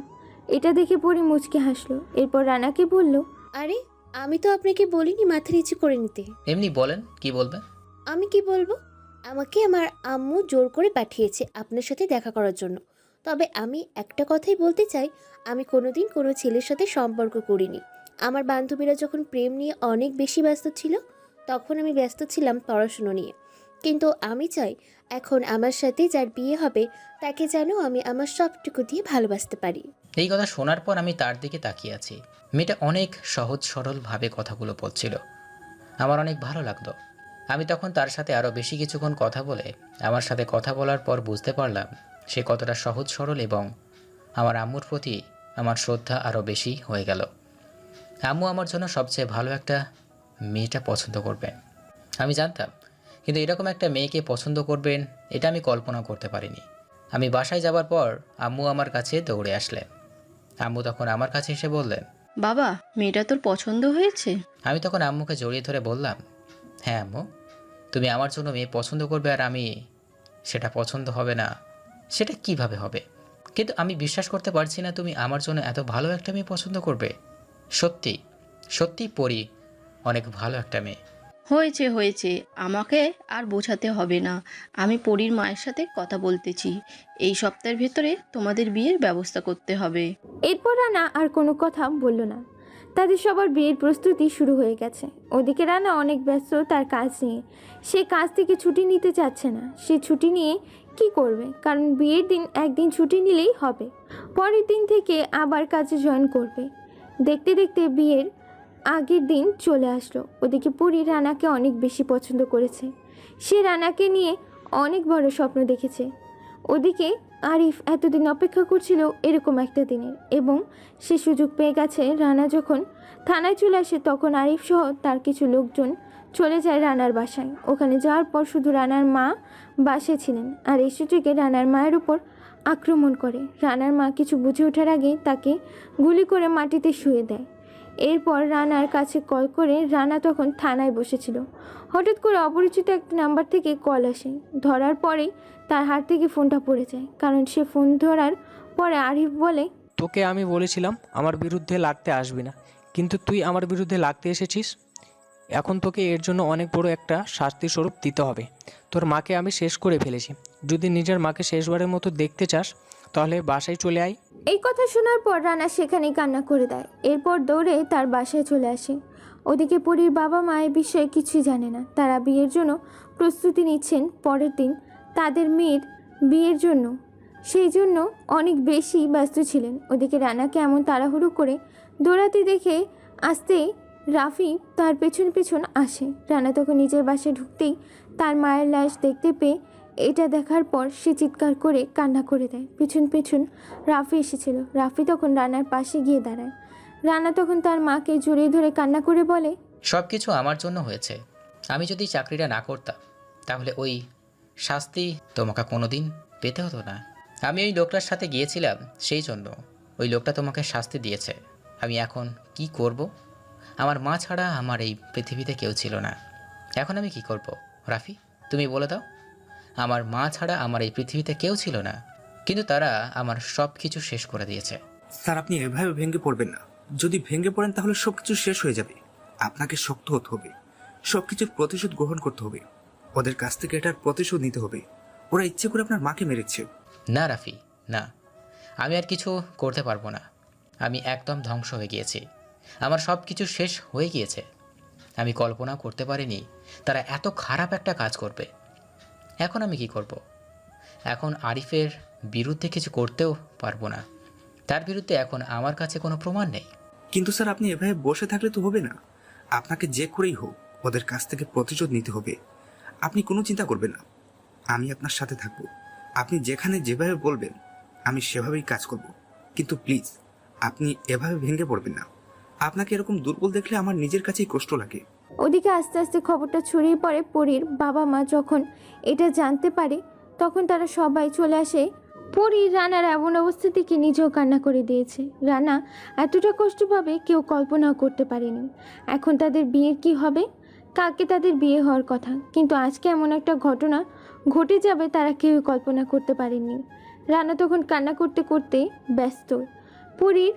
এটা দেখে পরী মুচকে হাসলো। এরপর রানাকে বলল, আরে আমি তো আপনাকে বলিনি মাথা নিচু করে নিতে। এমনি বলেন, কি বলবেন? আমি কি বলবো? আমাকে আমার আম্মু জোর করে পাঠিয়েছে আপনার সাথে দেখা করার জন্য। তবে আমি একটা কথাই বলতে চাই, আমি কোনোদিন কোনো ছেলের সাথে সম্পর্ক করিনি। আমার বান্ধবীরা যখন প্রেম নিয়ে অনেক বেশি ব্যস্ত ছিল, তখন আমি ব্যস্ত ছিলাম পড়াশুনো নিয়ে। কিন্তু আমি চাই এখন আমার সাথে যার বিয়ে হবে তাকে যেন আমি আমার সবটুকু দিয়ে ভালোবাসতে পারি। এই কথা শোনার পর আমি তার দিকে তাকিয়ে আছি। মেয়েটা অনেক সহজ সরলভাবে কথাগুলো বলছিল, আমার অনেক ভালো লাগলো। আমি তখন তার সাথে আরও বেশি কিছুক্ষণ কথা বলে আমার সাথে কথা বলার পর বুঝতে পারলাম সে কতটা সহজ সরল, এবং আমার আম্মুর প্রতি আমার শ্রদ্ধা আরও বেশি হয়ে গেল। আম্মু আমার জন্য সবচেয়ে ভালো একটা মেয়েটা পছন্দ করবেন আমি জানতাম, কিন্তু এরকম একটা মেয়েকে পছন্দ করবেন এটা আমি কল্পনা করতে পারিনি। আমি বাসায় যাবার পর আম্মু আমার কাছে দৌড়ে আসলেন। আম্মু তখন আমার কাছে এসে বললেন, বাবা, মেয়েটা তোর পছন্দ হয়েছে? আমি তখন আম্মুকে জড়িয়ে ধরে বললাম, হ্যাঁ আম্মু, তুমি আমার জন্য মেয়ে পছন্দ করবে আর আমি সেটা পছন্দ হবে না, সেটা কিভাবে হবে? কিন্তু আমি বিশ্বাস করতে পারছি না তুমি আমার জন্য এত ভালো একটা মেয়ে পছন্দ করবে। সত্যি সত্যি পরী অনেক ভালো একটা মেয়ে। হয়েছে হয়েছে, আমাকে আর বোঝাতে হবে না। আমি পরীর মায়ের সাথে কথা বলতেছি। এই সপ্তাহের ভেতরে তোমাদের বিয়ের ব্যবস্থা করতে হবে। এরপর রানা আর কোনো কথা বলল না। তাদের সবার বিয়ের প্রস্তুতি শুরু হয়ে গেছে। ওদিকে রানা অনেক ব্যস্ত তার কাজ নিয়ে। সে কাজ থেকে ছুটি নিতে চাচ্ছে না। সে ছুটি নিয়ে কি করবে? কারণ বিয়ের দিন একদিন ছুটি নিলেই হবে। পরের দিন থেকে আবার কাজে জয়েন করবে। দেখতে দেখতে বিয়ের আগের দিন চলে আসলো। ওদিকে পরী রানাকে অনেক বেশি পছন্দ করেছে। সে রানাকে নিয়ে অনেক বড় স্বপ্ন দেখেছে। ওদিকে আরিফ এতদিন অপেক্ষা করছিল এরকম একটা দিনের, এবং সে সুযোগ পেয়ে গেছে। রানা যখন থানায় চলে আসে তখন আরিফ সহ তার কিছু লোকজন চলে যায় রানার বাসায়। ওখানে যাওয়ার পর শুধু রানার মা বাসায় ছিলেন, আর এই সুযোগে রানার মায়ের উপর আক্রমণ করে। রানার মা কিছু বুঝে ওঠার আগেই তাকে গুলি করে মাটিতে শুয়ে দেয়। এরপর রানার কাছে কল করে। রানা তখন থানায় বসেছিল। হঠাৎ করে অপরিচিত একটা নাম্বার থেকে কল আসে। ধরার পরেই তার হাত থেকে ফোনটা পড়ে যায়, কারণ সে ফোন ধরার পরে আরিফ বলে, তোকে আমি বলেছিলাম আমার বিরুদ্ধে লাগতে আসবি না, কিন্তু তুই আমার বিরুদ্ধে লাগতে এসেছিস। এখন তোকে এর জন্য অনেক বড় একটা শাস্তি স্বরূপ দিতে হবে। তোর মাকে আমি শেষ করে ফেলেছি। যদি নিজের মাকে শেষবারের মতো দেখতে চাস তাহলে বাসায় চলে আয়। এই কথা শোনার পর রানা সেখানেই কান্না করে দেয়। এরপর দৌড়ে তার বাসায় চলে আসে। ওদিকে পরীর বাবা মা এ বিষয়ে কিছুই জানে না। তারা বিয়ের জন্য প্রস্তুতি নিচ্ছেন পরের দিন তাদের মেয়ের বিয়ের জন্য, সেই জন্য অনেক বেশি ব্যস্ত ছিলেন। ওদিকে রানাকে এমন তাড়াহুড়ো করে দৌড়াতে দেখে আসতেই রাফি তার পেছন পেছন আসে। রানা তখন নিজের বাসায় ঢুকতেই তার মায়ের লাশ দেখতে পেয়ে এটা দেখার পর সে চিৎকার করে কান্না করে দেয়। পেছন পেছন রাফি এসেছিল। রাফি তখন রানার পাশে গিয়ে দাঁড়ায়। রানা তখন তার মাকে জড়িয়ে ধরে কান্না করে বলে, সব কিছু আমার জন্য হয়েছে। আমি যদি চাকরিটা না করতাম তাহলে ওই শাস্তি তোমাকে কোনো দিন পেতে হতো না। আমি ওই লোকটার সাথে গিয়েছিলাম, সেই জন্য ওই লোকটা তোমাকে শাস্তি দিয়েছে। আমি এখন কি করব? আমার মা ছাড়া আমার এই পৃথিবীতে কেউ ছিল না। এখন আমি কি করব? রাফি, তুমি বলে দাও। আমার মা ছাড়া আমার এই পৃথিবীতে কেউ ছিল না, কিন্তু তারা আমার সব কিছু শেষ করে দিয়েছে। স্যার, আপনি এভাবে ভেঙে পড়বেন না। যদি ভেঙে পড়েন তাহলে সবকিছু শেষ হয়ে যাবে। আপনাকে শক্ত হতে হবে, সবকিছুর প্রতিশোধ গ্রহণ করতে হবে। ওদের কাছ থেকে এটার প্রতিশোধ নিতে হবে। ওরা ইচ্ছে করে আপনার মাকে মেরেছে। না রাফি, না, আমি আর কিছু করতে পারবো না। আমি একদম ধ্বংস হয়ে গিয়েছি। আমার সব কিছু শেষ হয়ে গিয়েছে। আমি কল্পনা করতে পারিনি তারা এত খারাপ একটা কাজ করবে। এখন আমি কি করব? এখন আরিফের বিরুদ্ধে কিছু করতেও পারবো না। তার বিরুদ্ধে এখন আমার কাছে কোনো প্রমাণ নেই। কিন্তু স্যার, আপনি এভাবে বসে থাকলে তো হবে না। আপনাকে যে করেই হোক ওদের কাছ থেকে প্রতিশোধ নিতে হবে। আপনি কোনো চিন্তা করবেন না, আমি আপনার সাথে থাকব। আপনি যেখানে যেভাবে বলবেন আমি সেভাবেই কাজ করব। কিন্তু প্লিজ আপনি এভাবে ভেঙে পড়বেন না। আপনাকে এরকম দুর্বল দেখলে আমার নিজের কাছেই কষ্ট লাগে। ওদিকে আস্তে আস্তে খবরটা ছড়িয়ে পড়ে পরীর বাবা মা যখন এটা জানতে পারে তখন তারা সবাই চলে আসে। পরী রানার এমন অবস্থা থেকে নিজেও কান্না করে দিয়েছে। রানা এতটা কষ্ট পাবে কেউ কল্পনাও করতে পারেনি। এখন তাদের বিয়ের কি হবে? কালকে তাদের বিয়ে হওয়ার কথা, কিন্তু আজকে এমন একটা ঘটনা ঘটে যাবে তারা কেউ কল্পনা করতে পারেনি। রানা তখন কান্না করতে করতে ব্যস্ত। পরীর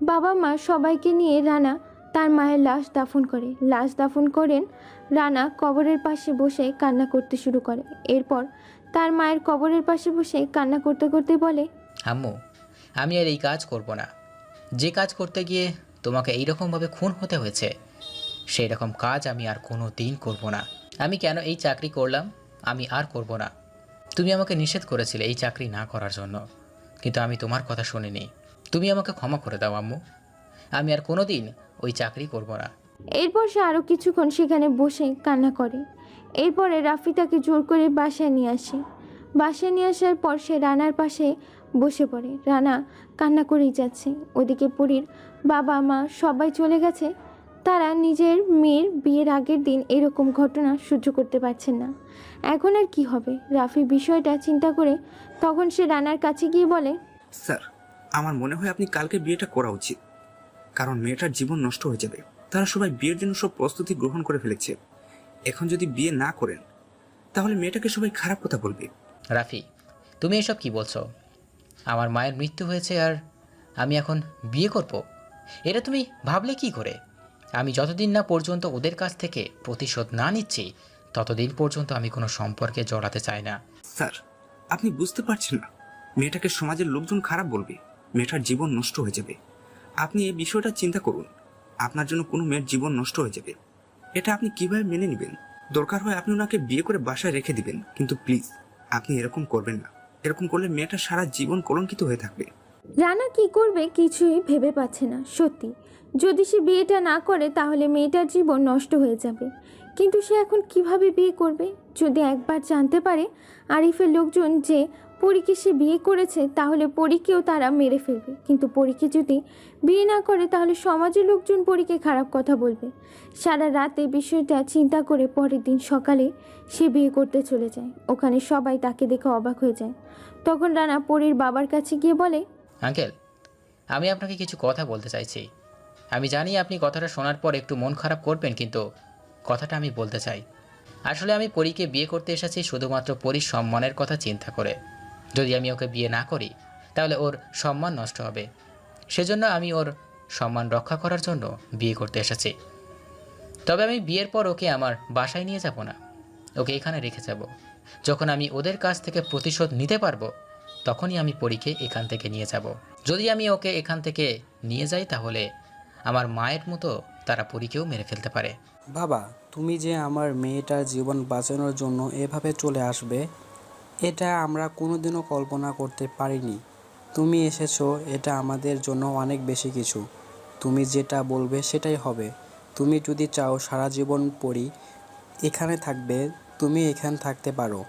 বাবা মা সবাইকে নিয়ে রানা তার মায়ের লাশ দাফন করে। লাশ দাফন করেন রানা কবরের পাশে বসে কান্না করতে শুরু করে। এরপর তার মায়ের কবরের পাশে বসে কান্না করতে করতে বলে, আম্মু, আমি আর এই কাজ করব না। যে কাজ করতে গিয়ে তোমাকে এইরকমভাবে খুন হতে হয়েছে, সেই রকম কাজ আমি আর কোনো দিন করব না। আমি কেন এই চাকরি করলাম আমি আর করব না। তুমি আমাকে নিষেধ করেছিলে এই চাকরি না করার জন্য, কিন্তু আমি তোমার কথা শুনিনি। তুমি আমাকে ক্ষমা করে দাও আম্মু। আমি আর কোনো দিন ওই চাকরি করব না। এরপর সে আরও কিছুক্ষণ সেখানে বসে কান্না করে। এরপরে রাফি তাকে জোর করে বাসায় নিয়ে আসে। বাসায় নিয়ে আসার পর সে রানার পাশে বসে পড়ে। রানা কান্না করেই যাচ্ছে। ওদিকে পরীর বাবা মা সবাই চলে গেছে। তারা নিজের মেয়ের বিয়ের আগের দিন এরকম ঘটনা সহ্য করতে পারছেন না। এখন আর কি হবে? রাফি বিষয়টা চিন্তা করে তখন সে রানার কাছে গিয়ে বলে, স্যার, আমার মনে হয় আপনি কালকে বিয়েটা করা উচিত, কারণ মেয়েটার জীবন নষ্ট হয়ে যাবে। তারা সবাই বিয়ের জন্য সব প্রস্তুতি গ্রহণ করে ফেলেছে। এখন যদি বিয়ে না করেন তাহলে মেয়েটাকে সবাই খারাপ কথা বলবে। রাফি, তুমি এসব কি বলছো? আমার মায়ের মৃত্যু হয়েছে আর আমি এখন বিয়ে করব? এটা তুমি ভাবলে কি করে? আমি যতদিন না পর্যন্ত ওদের কাছ থেকে প্রতিশোধ না নিচ্ছি ততদিন পর্যন্ত আমি কোনো সম্পর্কে জড়াতে চাই না। স্যার, আপনি বুঝতে পারছেন না, মেয়েটাকে সমাজের লোকজন খারাপ বলবে, মেয়েটার জীবন নষ্ট হয়ে যাবে। আপনি এই বিষয়টা চিন্তা করুন। আপনার জন্য কোনো মেয়ের জীবন নষ্ট হয়ে যাবে, এটা আপনি কিভাবে মেনে নেবেন? দরকার হয় আপনি ওনাকে বিয়ে করে বাসায় রেখে দিবেন, কিন্তু প্লিজ আপনি এরকম করবেন না। এরকম করলে মেয়েটা সারা জীবন কলঙ্কিত হয়ে থাকবে। রানা কি করবে কিছুই ভেবে পাচ্ছে না। সত্যি যদি সে বিয়েটা না করে তাহলে মেয়েটার জীবন নষ্ট হয়ে যাবে। কিন্তু সে এখন কিভাবে বিয়ে করবে? যদি একবার জানতে পারে আরিফের লোকজন যে পরীকে সে বিয়ে করেছে তাহলে পরীকেও তারা মেরে ফেলবে। কিন্তু পরীকে যদি বিয়ে না করে তাহলে সমাজের লোকজন পরীকে খারাপ কথা বলবে। সারা রাতে বিষয়টা চিন্তা করে পরের দিন সকালে সে বিয়ে করতে চলে যায়। ওখানে সবাই তাকে দেখে অবাক হয়ে যায়। তখন রানা পরীর বাবার কাছে গিয়ে বলে, আঙ্কেল, আমি আপনাকে কিছু কথা বলতে চাইছি। আমি জানি আপনি কথাটা শোনার পর একটু মন খারাপ করবেন, কিন্তু কথাটা আমি বলতে চাই। আসলে আমি পরীকে বিয়ে করতে এসেছি শুধুমাত্র পরীর সম্মানের কথা চিন্তা করে। যদি আমি ওকে বিয়ে না করি তাহলে ওর সম্মান নষ্ট হবে। সেজন্য আমি ওর সম্মান রক্ষা করার জন্য বিয়ে করতে এসেছি। তবে আমি বিয়ের পর ওকে আমার বাসায় নিয়ে যাব না, ওকে এখানে রেখে যাব। যখন আমি ওদের কাছ থেকে প্রতিশোধ নিতে পারবো তখনই আমি পরীকে এখান থেকে নিয়ে যাব। যদি আমি ওকে এখান থেকে নিয়ে যাই তাহলে আমার মায়ের মতো তারা পরীকেও মেরে ফেলতে পারে। বাবা, তুমি যে আমার মেয়েটার জীবন বাঁচানোর জন্য এভাবে চলে আসবে, এটা আমরা কোনোদিনও কল্পনা করতে পারিনি। তুমি এসেছো, এটা আমাদের জন্য অনেক বেশি কিছু। তুমি যেটা বলবে সেটাই হবে। তুমি যদি চাও সারা জীবন পড়ি এখানে থাকবে, তুমি এখানে থাকতে পারো।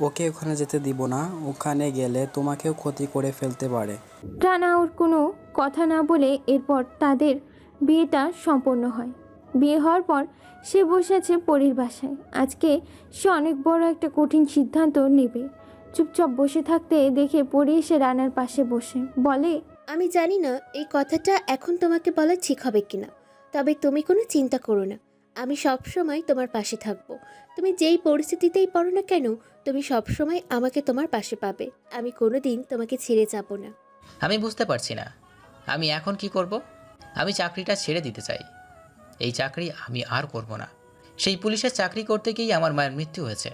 ওকে ওখানে যেতে দিব না, ওখানে গেলে তোমাকেও ক্ষতি করে ফেলতে পারে। রানা ওর কোনো কথা না বলে এরপর তাদের বিয়েটা সম্পন্ন হয়। বিয়ে হওয়ার পর সে বসে আছে পরীর বাসায়। আজকে সে অনেক বড় একটা কঠিন সিদ্ধান্ত নেবে। চুপচাপ বসে থাকতে দেখে পরী এসে রানার পাশে বসে বলে, আমি জানি না এই কথাটা এখন তোমাকে বলা ঠিক হবে কিনা, তবে তুমি কোনো চিন্তা করো না। আমি সব সময় তোমার পাশে থাকব। তুমি যেই পরিস্থিতিতেই পড়ো না কেন, তুমি সব সময় আমাকে তোমার পাশে পাবে। আমি কোনোদিন তোমাকে ছেড়ে যাব না। আমি বুঝতে পারছি না আমি এখন কি করব। আমি চাকরিটা ছেড়ে দিতে চাই। এই চাকরি আমি আর করব না। সেই পুলিশের চাকরি করতে গিয়েই আমার মায়ের মৃত্যু হয়েছে।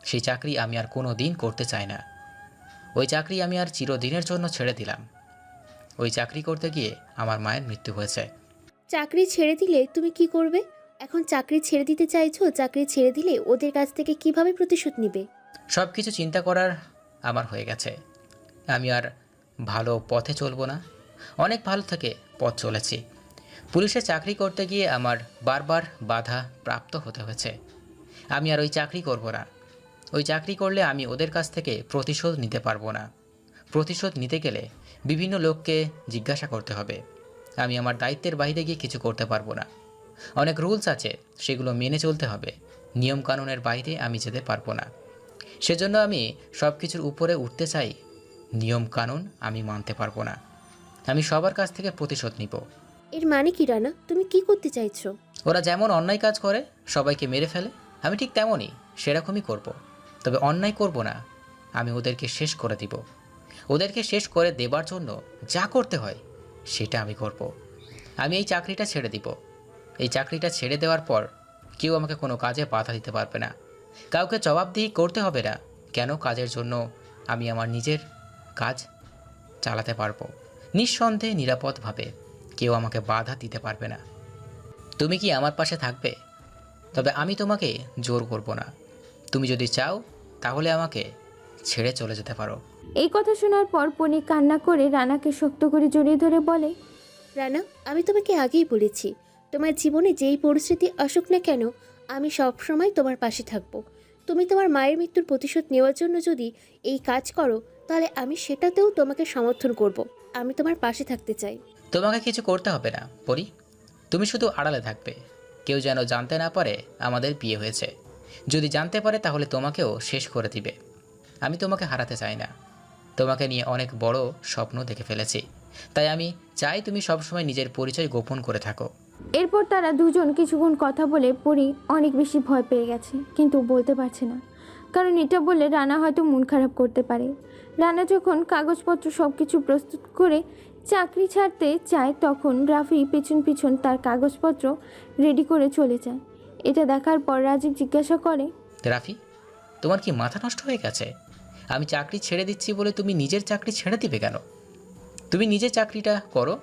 সেই চাকরি আমি আর কোনো দিন করতে চাই না। ওই চাকরি আমি আর চিরদিনের জন্য ছেড়ে দিলাম। ওই চাকরি করতে গিয়ে আমার মায়ের মৃত্যু হয়েছে। চাকরি ছেড়ে দিলে তুমি কি করবে? এখন চাকরি ছেড়ে দিতে চাইছো, চাকরি ছেড়ে দিলে ওদের কাছ থেকে কিভাবে প্রতিশোধ নিবে? সব কিছু চিন্তা করার আমার হয়ে গেছে। আমি আর ভালো পথে চলবো না। অনেক ভালো থেকে পথ চলেছি। পুলিশে চাকরি করতে গিয়ে আমার বারবার বাধা প্রাপ্ত হতে হয়েছে। আমি আর ওই চাকরি করব না। ওই চাকরি করলে আমি ওদের কাছ থেকে প্রতিশোধ নিতে পারবো না। প্রতিশোধ নিতে গেলে বিভিন্ন লোককে জিজ্ঞাসা করতে হবে। আমি আমার দায়িত্বের বাইরে গিয়ে কিছু করতে পারবো না। অনেক রুলস আছে, সেগুলো মেনে চলতে হবে। নিয়মকানুনের বাইরে আমি যেতে পারবো না। সেজন্য আমি সব কিছুর উপরে উঠতে চাই। নিয়মকানুন আমি মানতে পারবো না। আমি সবার কাছ থেকে প্রতিশোধ নিব। এর মানে কি রানা? তুমি কি করতে চাইছো? ওরা যেমন অন্যায় কাজ করে, সবাইকে মেরে ফেলে, আমি ঠিক তেমনই সেরকমই করব। তবে অন্যায় করব না। আমি ওদেরকে শেষ করে দিব। ওদেরকে শেষ করে দেবার জন্য যা করতে হয় সেটা আমি করব। আমি এই চাকরিটা ছেড়ে দিব। এই চাকরিটা ছেড়ে দেওয়ার পর কেউ আমাকে কোনো কাজে বাধা দিতে পারবে না। কাউকে জবাবদিহি করতে হবে না কেন কাজের জন্য। আমি আমার নিজের কাজ চালাতে পারবো নিঃসন্দেহে, নিরাপদভাবে। কেউ আমাকে বাধা দিতে পারবে না। তুমি কি আমার পাশে থাকবে? তবে আমি তোমাকে জোর করব না। তুমি যদি চাও তাহলে আমাকে ছেড়ে চলে যেতে পারো। এই কথা শোনার পর পরী কান্না করে রানাকে শক্ত করে জড়িয়ে ধরে বলে, রানা, আমি তোমাকে আগেই বলেছি, তোমার জীবনে যেই পরিস্থিতি আসুক না কেন, আমি সব সময় তোমার পাশে থাকব। তুমি তোমার মায়ের মৃত্যুর প্রতিশোধ নেওয়ার জন্য যদি এই কাজ করো, তাহলে আমি সেটাতেও তোমাকে সমর্থন করব। আমি তোমার পাশে থাকতে চাই। তোমাকে কিছু করতে হবে না পরি। তুমি শুধু আড়ালে থাকবে। কেউ যেন জানতে না পারে আমাদের বিয়ে হয়েছে। যদি জানতে পারে তাহলে তোমাকেও শেষ করে দিবে। আমি তোমাকে হারাতে চাই না। তোমাকে নিয়ে অনেক বড় স্বপ্ন দেখে ফেলেছি। তাই আমি চাই তুমি সবসময় নিজের পরিচয় গোপন করে থাকো। এরপর তারা দুজন কিছুক্ষণ কথা বলে পরী অনেক বেশি ভয় পেয়ে গেছে, কিন্তু বলতে পারছে না, কারণ এটা বললে রানা হয়তো মন খারাপ করতে পারে। রানা যখন কাগজপত্র সব কিছু প্রস্তুত করে চাকরি ছাড়তে চায়, তখন রাফি পিছন পিছন তার কাগজপত্র রেডি করে চলে যায়। এটা দেখার পর রাজীব জিজ্ঞাসা করে, রাফি, তোমার কি মাথা নষ্ট হয়ে গেছে? আমি চাকরি ছেড়ে দিচ্ছি বলে তুমি নিজের চাকরি ছেড়ে দিবে কেন? তুমি নিজের চাকরিটা করো।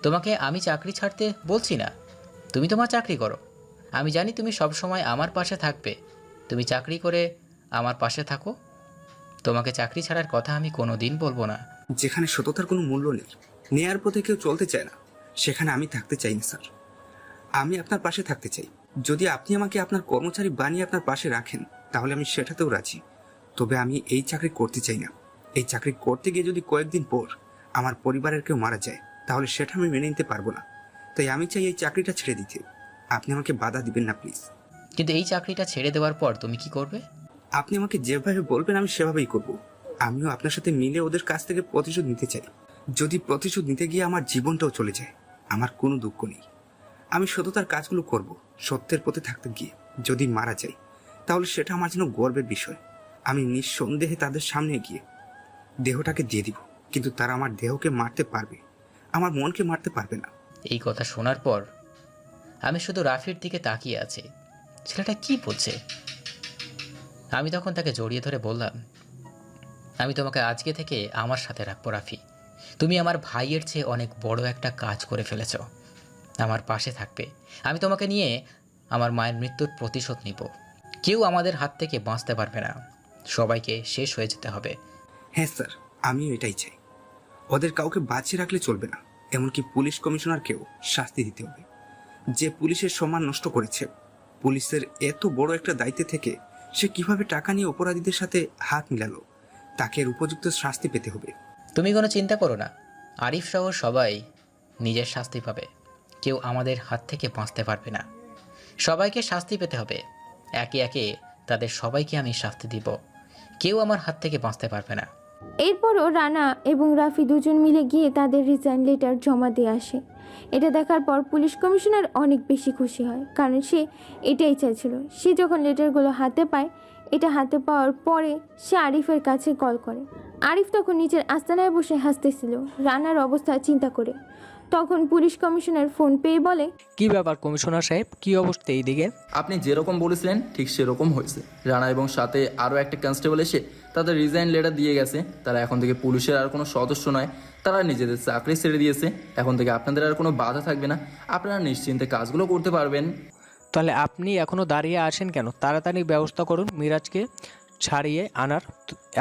তোমাকে আমি চাকরি ছাড়তে বলছি না। তুমি তোমার চাকরি করো। আমি জানি তুমি সব সময় আমার পাশে থাকবে। তুমি চাকরি করে আমার পাশে থাকো। তোমাকে চাকরি ছাড়ার কথা আমি কোনো দিন বলবো না। যেখানে সততার কোনো মূল্য নেই, নেয়ার পথে কেউ চলতে চায় না, সেখানে আমি থাকতে চাই না স্যার। আমি আপনার পাশে থাকতে চাই। যদি আপনি আমাকে আপনার কর্মচারী বানিয়ে আপনার পাশে রাখেন তাহলে আমি সেটাতেও রাজি। তবে আমি এই চাকরি করতে চাই না। এই চাকরি করতে গিয়ে যদি কয়েকদিন পর আমার পরিবারের কেউ মারা যায় তাহলে সেটা আমি মেনে নিতে পারবো না। তাই আমি চাই এই চাকরিটা ছেড়ে দিতে। আপনি আমাকে বাধা দিবেন না প্লিজ। কিন্তু এই চাকরিটা ছেড়ে দেওয়ার পর তুমি কি করবে? আপনি আমাকে যেভাবে বলবেন আমি সেভাবেই করব। আমিও আপনার সাথে মিলে ওদের কাছ থেকে প্রতিশোধ নিতে চাই। যদি প্রতিশোধ নিতে গিয়ে আমার জীবনটাও চলে যায়, আমার কোনো দুঃখ নেই। আমি সততার কাজগুলো করব, সত্যের পথে থাকতে গিয়ে যদি মারা যাই তাহলে সেটা আমার জন্য গর্বের বিষয়। আমি নিঃসন্দেহে তাদের সামনে গিয়ে দেহটাকে দিয়ে দিব, কিন্তু তারা আমার দেহকে মারতে পারবে, আমার মনকে মারতে পারবে না। এই কথা শোনার পর আমি শুধু রাফির দিকে তাকিয়ে আছি। ছেলেটা কি বলছে? আমি তখন তাকে জড়িয়ে ধরে বললাম, আমি তোমাকে আজকে থেকে আমার সাথে রাখবো রাফি। তুমি আমার ভাইয়ের চেয়ে অনেক বড় একটা কাজ করে ফেলেছ। আমার পাশে থাকবে। আমি তোমাকে নিয়ে আমার মায়ের মৃত্যুর প্রতিশোধ নিব। কেউ আমাদের হাত থেকে বাঁচতে পারবে না, সবাইকে শেষ হয়ে যেতে হবে। হ্যাঁ স্যার, আমিও এটাই চাই। ওদের কাউকে বাঁচিয়ে রাখলে চলবে না, এমনকি পুলিশ কমিশনারকেও শাস্তি দিতে হবে। যে পুলিশের সম্মান নষ্ট করেছে, পুলিশের এত বড় একটা দায়িত্বে থেকে সে কিভাবে টাকা নিয়ে অপরাধীদের সাথে হাত মিলালো, তাকে এর উপযুক্ত শাস্তি পেতে হবে। তুমি কোনো চিন্তা করো না, আরিফ সহ সবাই নিজের শাস্তি পাবে। কেউ আমাদের হাত থেকে বাঁচতে পারবে না, সবাইকে শাস্তি পেতে হবে। একে একে তাদের সবাইকে আমি শাস্তি দিব, কেউ আমার হাত থেকে বাঁচতে পারবে না। এরপরও রানা এবং রাফি দুজন মিলে গিয়ে তাদের রিজাইন লেটার জমা দিয়ে আসে। এটা দেখার পর পুলিশ কমিশনার অনেক বেশি খুশি হয়, কারণ সে এটাই চাইছিল। সে যখন লেটারগুলো হাতে পায়, এটা হাতে পাওয়ার পরে সে আরিফের কাছে কল করে। আরিফ তখন নিজের আস্তানায় বসে হাসতেছিল রানার অবস্থা চিন্তা করে। তখন পুলিশ কমিশনার ফোন পেয়ে বলে, কি ব্যাপার কমিশনার সাহেব, কি অবস্থা এইদিকে? আপনি যেরকম বলেছিলেন ঠিক সেরকম হয়েছে। রানা এবং সাথে আরও একটা কনস্টেবল এসে তাদের রিজাইন লেটার দিয়ে গেছে। তারা এখন থেকে পুলিশের আর কোনো সদস্য নয়, তারা নিজেদের চাকরি ছেড়ে দিয়েছে। এখন থেকে আপনাদের আর কোনো বাধা থাকবে না, আপনারা নিশ্চিন্তে কাজগুলো করতে পারবেন। তাহলে আপনি এখনও দাঁড়িয়ে আছেন কেন? তাড়াতাড়ি ব্যবস্থা করুন মিরাজকে ছাড়িয়ে আনার।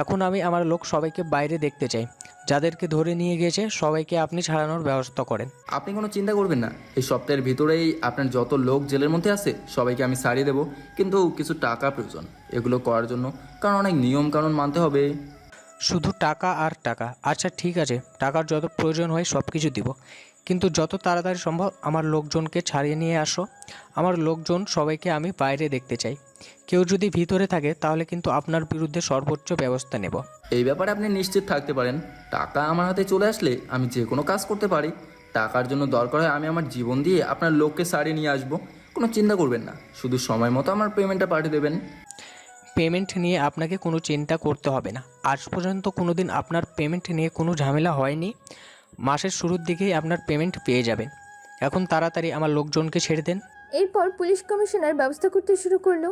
এখন আমি আমার লোক সবাইকে বাইরে দেখতে চাই। যাদেরকে ধরে নিয়ে গেছে সবাইকে আপনি ছাড়ানোর ব্যবস্থা করেন। আপনি কোনো চিন্তা করবেন না, এই সপ্তাহের ভিতরেই আপনার যত লোক জেলের মধ্যে আছে সবাইকে আমি ছাড়িয়ে দেবো। কিন্তু কিছু টাকা প্রয়োজন এগুলো করার জন্য, কারণ অনেক নিয়ম কানুন মানতে হবে। শুধু টাকা আর টাকা? আচ্ছা ঠিক আছে, টাকার যত প্রয়োজন হয় সব কিছু দিব, কিন্তু যত তাড়াতাড়ি সম্ভব আমার লোকজনকে ছাড়িয়ে নিয়ে আসো। আমার লোকজন সবাইকে আমি বাইরে দেখতে চাই। কেউ যদি ভিতরে থাকে তাহলে কিন্তু আপনার বিরুদ্ধে সর্বোচ্চ ব্যবস্থা নেব। এই ব্যাপারে আপনি নিশ্চিত থাকতে পারেন, টাকা আমার হাতে চলে আসলে আমি যে কোনো কাজ করতে পারি। টাকার জন্য দরকার হয় আমি আমার জীবন দিয়ে আপনার লোককে ছাড়িয়ে নিয়ে আসবো। কোনো চিন্তা করবেন না, শুধু সময় মতো আমার পেমেন্টটা পাঠিয়ে দেবেন। পেমেন্ট নিয়ে আপনাকে কোনো চিন্তা করতে হবে না। আজ পর্যন্ত কোনো দিন আপনার পেমেন্ট নিয়ে কোনো ঝামেলা হয়নি। মাসের শুরুর দিকেই আপনার পেমেন্ট পেয়ে যাবেন। এখন তাড়াতাড়ি আমার লোকজনকে ছেড়ে দেন। এরপর পুলিশ কমিশনার ব্যবস্থা করতে শুরু করলো।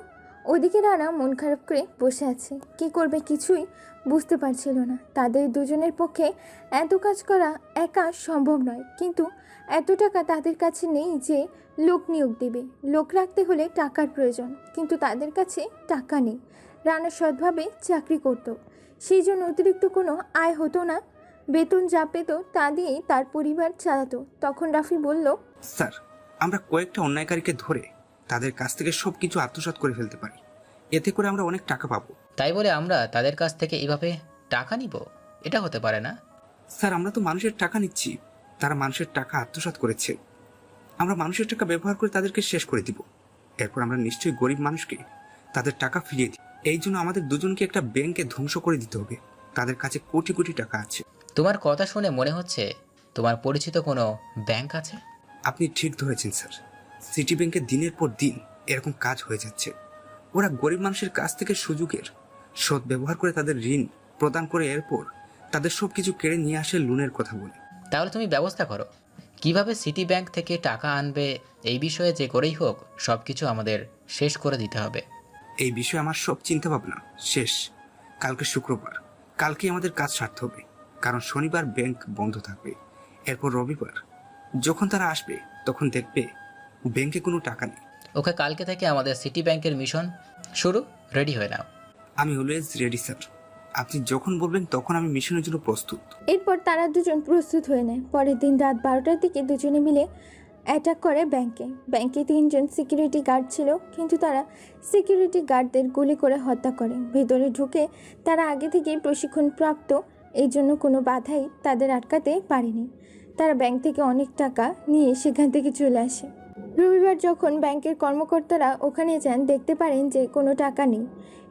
ওদিকে রানা মন খারাপ করে বসে আছে, কি করবে কিছুই বুঝতে পারছিল না। তাদের দুজনের পক্ষে এত কাজ করা একা সম্ভব নয়, কিন্তু এত টাকা তাদের কাছে নেই যে লোক নিয়োগ দেবে। লোক রাখতে হলে টাকার প্রয়োজন, কিন্তু তাদের কাছে টাকা নেই। রানা সৎভাবে চাকরি করত, সেই জন্য অতিরিক্ত কোনো আয় হতো না। বেতন যা পেত তা দিয়েই তার পরিবার চালাতো। তখন রাফি বলল, স্যার, আমরা কয়েকটা অন্যায়কারীকে ধরে তাদের কাছ থেকে সব কিছু আত্মসাৎ করে ফেলতে পারি। এতে করে আমরা অনেক টাকা পাবো। তাই বলে আমরা তাদের কাছ থেকে এভাবে টাকা নিব? এটা হতে পারে না। স্যার, আমরা তো মানুষের টাকা নিচ্ছি, তারা মানুষের টাকা আত্মসাৎ করেছে। আমরা মানুষের টাকা ব্যবহার করে তাদেরকে শেষ করে দিব। এরপর আমরা নিশ্চয়ই গরিব মানুষকে তাদের টাকা ফিরিয়ে দিই। এই জন্য আমাদের দুজনকে একটা ব্যাংকে ধ্বংস করে দিতে হবে। তাদের কাছে কোটি কোটি টাকা আছে। তোমার কথা শুনে মনে হচ্ছে তোমার পরিচিত কোনো ব্যাংক আছে। আপনি ঠিক ধরেছেন স্যার, সিটি ব্যাংকে দিনের পর দিন এরকম কাজ হয়ে যাচ্ছে। ওরা গরিব মানুষের কাছ থেকে সুযোগের সৎ ব্যবহার করে তাদের ঋণ প্রদান করে এরপর তাদের সব কিছু কেড়ে নিয়ে আসে লোনের কথা বলে। তাহলে তুমি ব্যবস্থা করো, কিভাবে সিটি ব্যাংক থেকে টাকা আনবে। এই বিষয়ে যে করেই হোক সব কিছু আমাদের শেষ করে দিতে হবে। এই বিষয়ে আমার সব চিন্তা ভাবনা শেষ। কালকে শুক্রবার, কালকে আমাদের কাজ সারতে হবে, কারণ শনিবার ব্যাংক বন্ধ থাকবে। এরপর রবিবার যখন তারা আসবে তখন দেখবে ব্যাংকে কোনো টাকা নেই। ওকে, কালকে থেকে আমাদের সিটি ব্যাংকের মিশন শুরু। রেডি হয়ে নাও। আমি অলওয়েজ রেডি স্যার, আপনি যখন বলবেন তখন আমি মিশনের জন্য প্রস্তুত। এরপর তারা দুজন প্রস্তুত হয়ে নেয়। পরের দিন রাত 12টার দিকে দুজনে মিলে অ্যাটাক করে ব্যাংকে। ব্যাংকে 3 জন সিকিউরিটি গার্ড ছিল, কিন্তু তারা সিকিউরিটি গার্ডদের গুলি করে হত্যা করে। ভেতরে ঢুকে তারা আগে থেকেই প্রশিক্ষণ প্রাপ্ত, এই জন্য কোনো বাধাই তাদের আটকাতে পারেনি। তারা ব্যাংক থেকে অনেক টাকা নিয়ে সেখান থেকে চলে আসে। রবিবার যখন ব্যাংকের কর্মকর্তারা ওখানে যান, দেখতে পারেন যে কোনো টাকা নেই।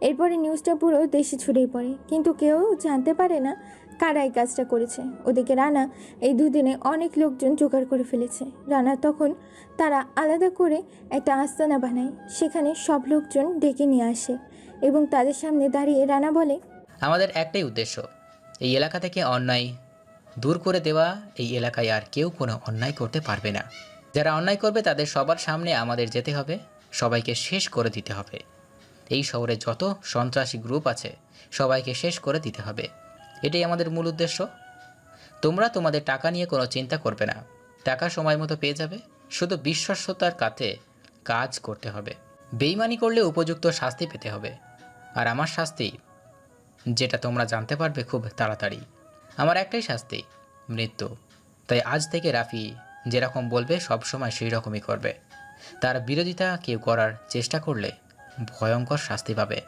এরপরে নিউজটা পুরো দেশে ছড়িয়ে পড়ে, কিন্তু কেউ জানতে পারে না কারা এই কাজটা করেছে। ওদিকে রানা এই দুদিনে অনেক লোকজন জোগাড় করে ফেলেছে। রানা তখন তারা আলাদা করে একটা আস্তানা বানায়, সেখানে সব লোকজন ডেকে নিয়ে আসে এবং তাদের সামনে দাঁড়িয়ে রানা বলে, আমাদের একটাই উদ্দেশ্য, এই এলাকা থেকে অন্যায় দূর করে দেওয়া। এই এলাকায় আর কেউ কোনো অন্যায় করতে পারবে না। যারা অন্যায় করবে তাদের সবার সামনে আমাদের যেতে হবে, সবাইকে শেষ করে দিতে হবে। এই শহরে যত সন্ত্রাসী গ্রুপ আছে সবাইকে শেষ করে দিতে হবে। এটাই আমাদের মূল উদ্দেশ্য। তোমরা তোমাদের টাকা নিয়ে কোনো চিন্তা করবে না, টাকা সময় মতো পেয়ে যাবে। শুধু বিশ্বস্ততার কাছে কাজ করতে হবে। বেইমানি করলে উপযুক্ত শাস্তি পেতে হবে। আর আমার শাস্তি, যেটা তোমরা জানতে পারবে খুব তাড়াতাড়ি, আমার একটাই শাস্তি, মৃত্যু। তাই আজ থেকে রাফি যেরকম বলবে সবসময় সেই রকমই করবে। তার বিরোধিতা কেউ করার চেষ্টা করলে ভয়ঙ্কর শাস্তি পাবে।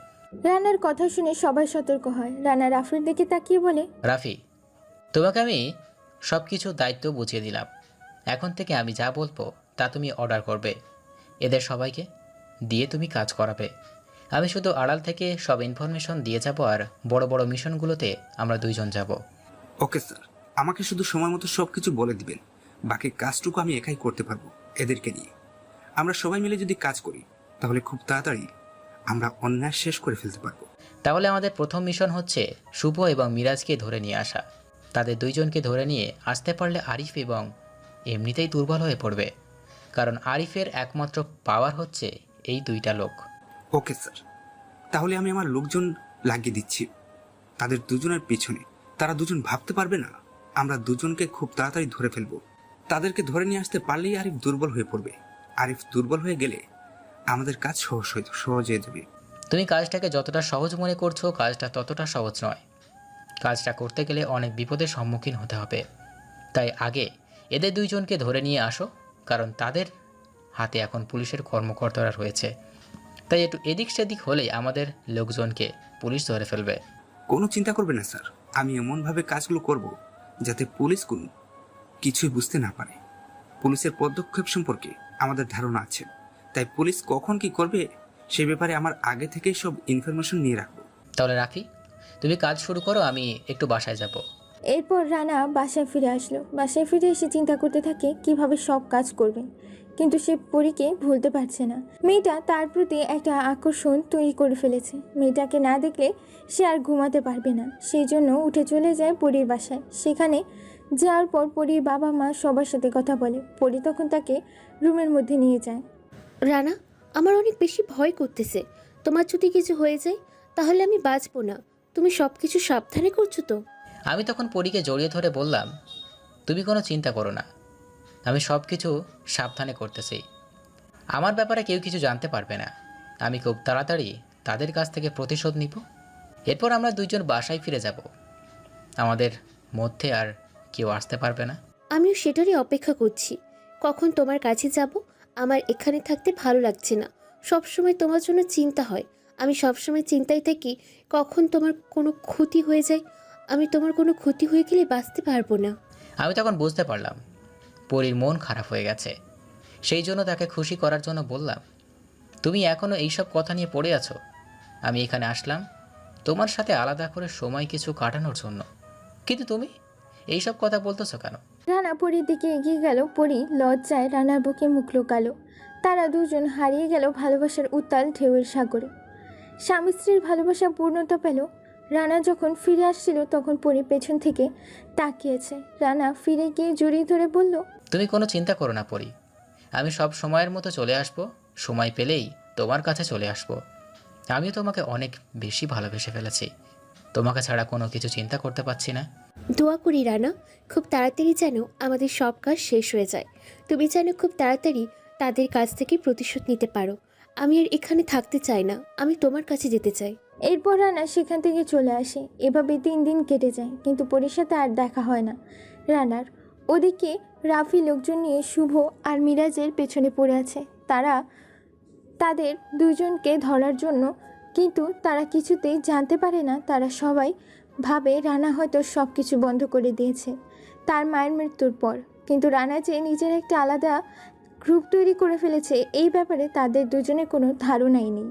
রানার কথা শুনে সবাই সতর্ক হয়। রানা রাফির দিকে তাকিয়ে বলে, রাফি, তোমাকে আমি সব কিছু দায়িত্ব বুঝিয়ে দিলাম। এখন থেকে আমি যা বলবো তা তুমি অর্ডার করবে। এদের সবাইকে দিয়ে তুমি কাজ করাবে। আমি শুধু আড়াল থেকে সব ইনফরমেশন দিয়ে যাব, আর বড় বড় মিশনগুলোতে আমরা দুইজন যাব। ওকে স্যার, আমাকে শুধু সময় মতো সব কিছু বলে দিবেন। বাকি কাজটুকু আমি একাই করতে পারবো এদেরকে নিয়ে। আমরা সবাই মিলে যদি কাজ করি তাহলে খুব তাড়াতাড়ি আমরা অন্যায় শেষ করে ফেলতে পারবো। তাহলে আমাদের প্রথম মিশন হচ্ছে শুভ এবং মিরাজকে ধরে নিয়ে আসা। তাদের দুইজনকে ধরে নিয়ে আসতে পারলে আরিফ এবং এমনিতেই দুর্বল হয়ে পড়বে, কারণ আরিফের একমাত্র পাওয়ার হচ্ছে এই দুইটা লোক। ওকে স্যার, তাহলে আমি আমার লোকজন লাগিয়ে দিচ্ছি তাদের দুজনের পিছনে। তারা দুজন ভাবতে পারবে না, আমরা দুজনকে খুব তাড়াতাড়ি ধরে ফেলবো। তাদেরকে ধরে নিয়ে আসতে পারলেই আরিফ দুর্বল হয়ে পড়বে। আরিফ দুর্বল হয়ে গেলে আমাদের কাজ সহজ হয়ে যাবে। তুমি কাজটাকে যতটা সহজ মনে করছো, কাজটা ততটা সহজ নয়। কাজটা করতে গেলে অনেক বিপদের সম্মুখীন হতে হবে। তাই আগে এদের দুইজনকে ধরে নিয়ে আসো, কারণ তাদের হাতে এখন পুলিশের কর্মকর্তারা রয়েছে। তাই একটু এদিক সেদিক হলেই আমাদের লোকজনকে পুলিশ ধরে ফেলবে। কোনো চিন্তা করবে না স্যার, আমি এমনভাবে কাজগুলো করব যাতে পুলিশ কোনো কিছুই বুঝতে না পারে। পুলিশের পদক্ষেপ সম্পর্কে আমাদের ধারণা আছে, তাই পুলিশ কখন কি করবে সে ব্যাপারে আমার আগে থেকেই সব ইনফরমেশন নিয়ে রাখবো। তাহলে রাফি, তুমি কাজ শুরু করো, আমি একটু বাসায় যাব। এরপর রানা বাসায় ফিরে আসলো। বাসায় ফিরে এসে চিন্তা করতে থাকে কিভাবে সব কাজ করবে, কিন্তু সে পরীকে ভুলতে পারছে না। মেয়েটা তার প্রতি একটা আকর্ষণ তৈরি করে ফেলেছে। মেয়েটাকে না দেখলে সে আর ঘুমাতে পারবে না। সেই জন্য উঠে চলে যায় পরীর বাসায়। সেখানে যাওয়ার পর পরীর বাবা মা সবার সাথে কথা বলে। পরী তখন তাকে রুমের মধ্যে নিয়ে যায়। রানা, আমার অনেক বেশি ভয় করতেছে। তোমার যদি কিছু হয়ে যায় তাহলে আমি বাঁচবো না। তুমি সব কিছু সাবধানে করছো তো? আমি তখন পরীকে জড়িয়ে ধরে বললাম, তুমি কোনো চিন্তা করো না, আমি সব কিছু সাবধানে করতেছি। আমার ব্যাপারে কেউ কিছু জানতে পারবে না। আমি খুব তাড়াতাড়ি তাদের কাছ থেকে প্রতিশোধ নিব। এরপর আমরা দুইজন বাসায় ফিরে যাব। আমাদের মধ্যে আর কেউ আসতে পারবে না। আমিও সেটারই অপেক্ষা করছি, কখন তোমার কাছে যাব। আমার এখানে থাকতে ভালো লাগছে না। সবসময় তোমার জন্য চিন্তা হয়। আমি সবসময় চিন্তায় থাকি কখন তোমার কোনো ক্ষতি হয়ে যায়। আমি তোমার কোনো ক্ষতি হয়ে গেলে বাঁচতে পারবো না। আমি তখন বুঝতে পারলাম পরীর মন খারাপ হয়ে গেছে। সেই জন্য তাকে খুশি করার জন্য বললাম, তুমি এখনও এইসব কথা নিয়ে পড়ে আছো। আমি এখানে আসলাম তোমার সাথে আলাদা করে সময় কিছু কাটানোর জন্য, কিন্তু তুমি এইসব কথা বলতেছো কেন? রানা পরীর দিকে এগিয়ে গেল। পরী লজ্জায় রানার বুকে মুখ লুকালো। তারা দুজন হারিয়ে গেল ভালোবাসার উত্তাল ঢেউয়ের সাগরে। স্বামী স্ত্রীর ভালোবাসা পূর্ণতা পেল। রানা যখন ফিরে আসছিল তখন পরী পেছন থেকে তাকিয়েছে। রানা ফিরে গিয়ে জড়িয়ে ধরে বলল, তুমি কোনো চিন্তা করো না পরী, আমি সব সময়ের মতো চলে আসব। সময় পেলেই তোমার কাছে চলে আসব। আমিও তোমাকে অনেক বেশি ভালোবেসে ফেলেছি। তোমাকে ছাড়া কোনো কিছু চিন্তা করতে পারছি না। দোয়া করি রানা, খুব তাড়াতাড়ি যেন আমাদের সব কাজ শেষ হয়ে যায়। তুমি যেন খুব তাড়াতাড়ি তাদের কাছ থেকে প্রতিশোধ নিতে পারো। আমি আর এখানে থাকতে চাই না, আমি তোমার কাছে যেতে চাই। এরপর রানা সেখান থেকে চলে আসে। এভাবে 3 দিন কেটে যায়, কিন্তু পরীর সাথে আর দেখা হয় না রানার। ওদিকে রাফি লোকজন নিয়ে শুভ আর মিরাজের পেছনে পড়ে আছে। তারা তাদের দুজনকে ধরার জন্য, কিন্তু তারা কিছুতেই জানতে পারে না। তারা সবাই ভাবে রানা হয়তো সব কিছু বন্ধ করে দিয়েছে তার মায়ের মৃত্যুর পর, কিন্তু রানা যে নিজের একটা আলাদা গ্রুপ তৈরি করে ফেলেছে এই ব্যাপারে তাদের দুজনের কোনো ধারণাই নেই।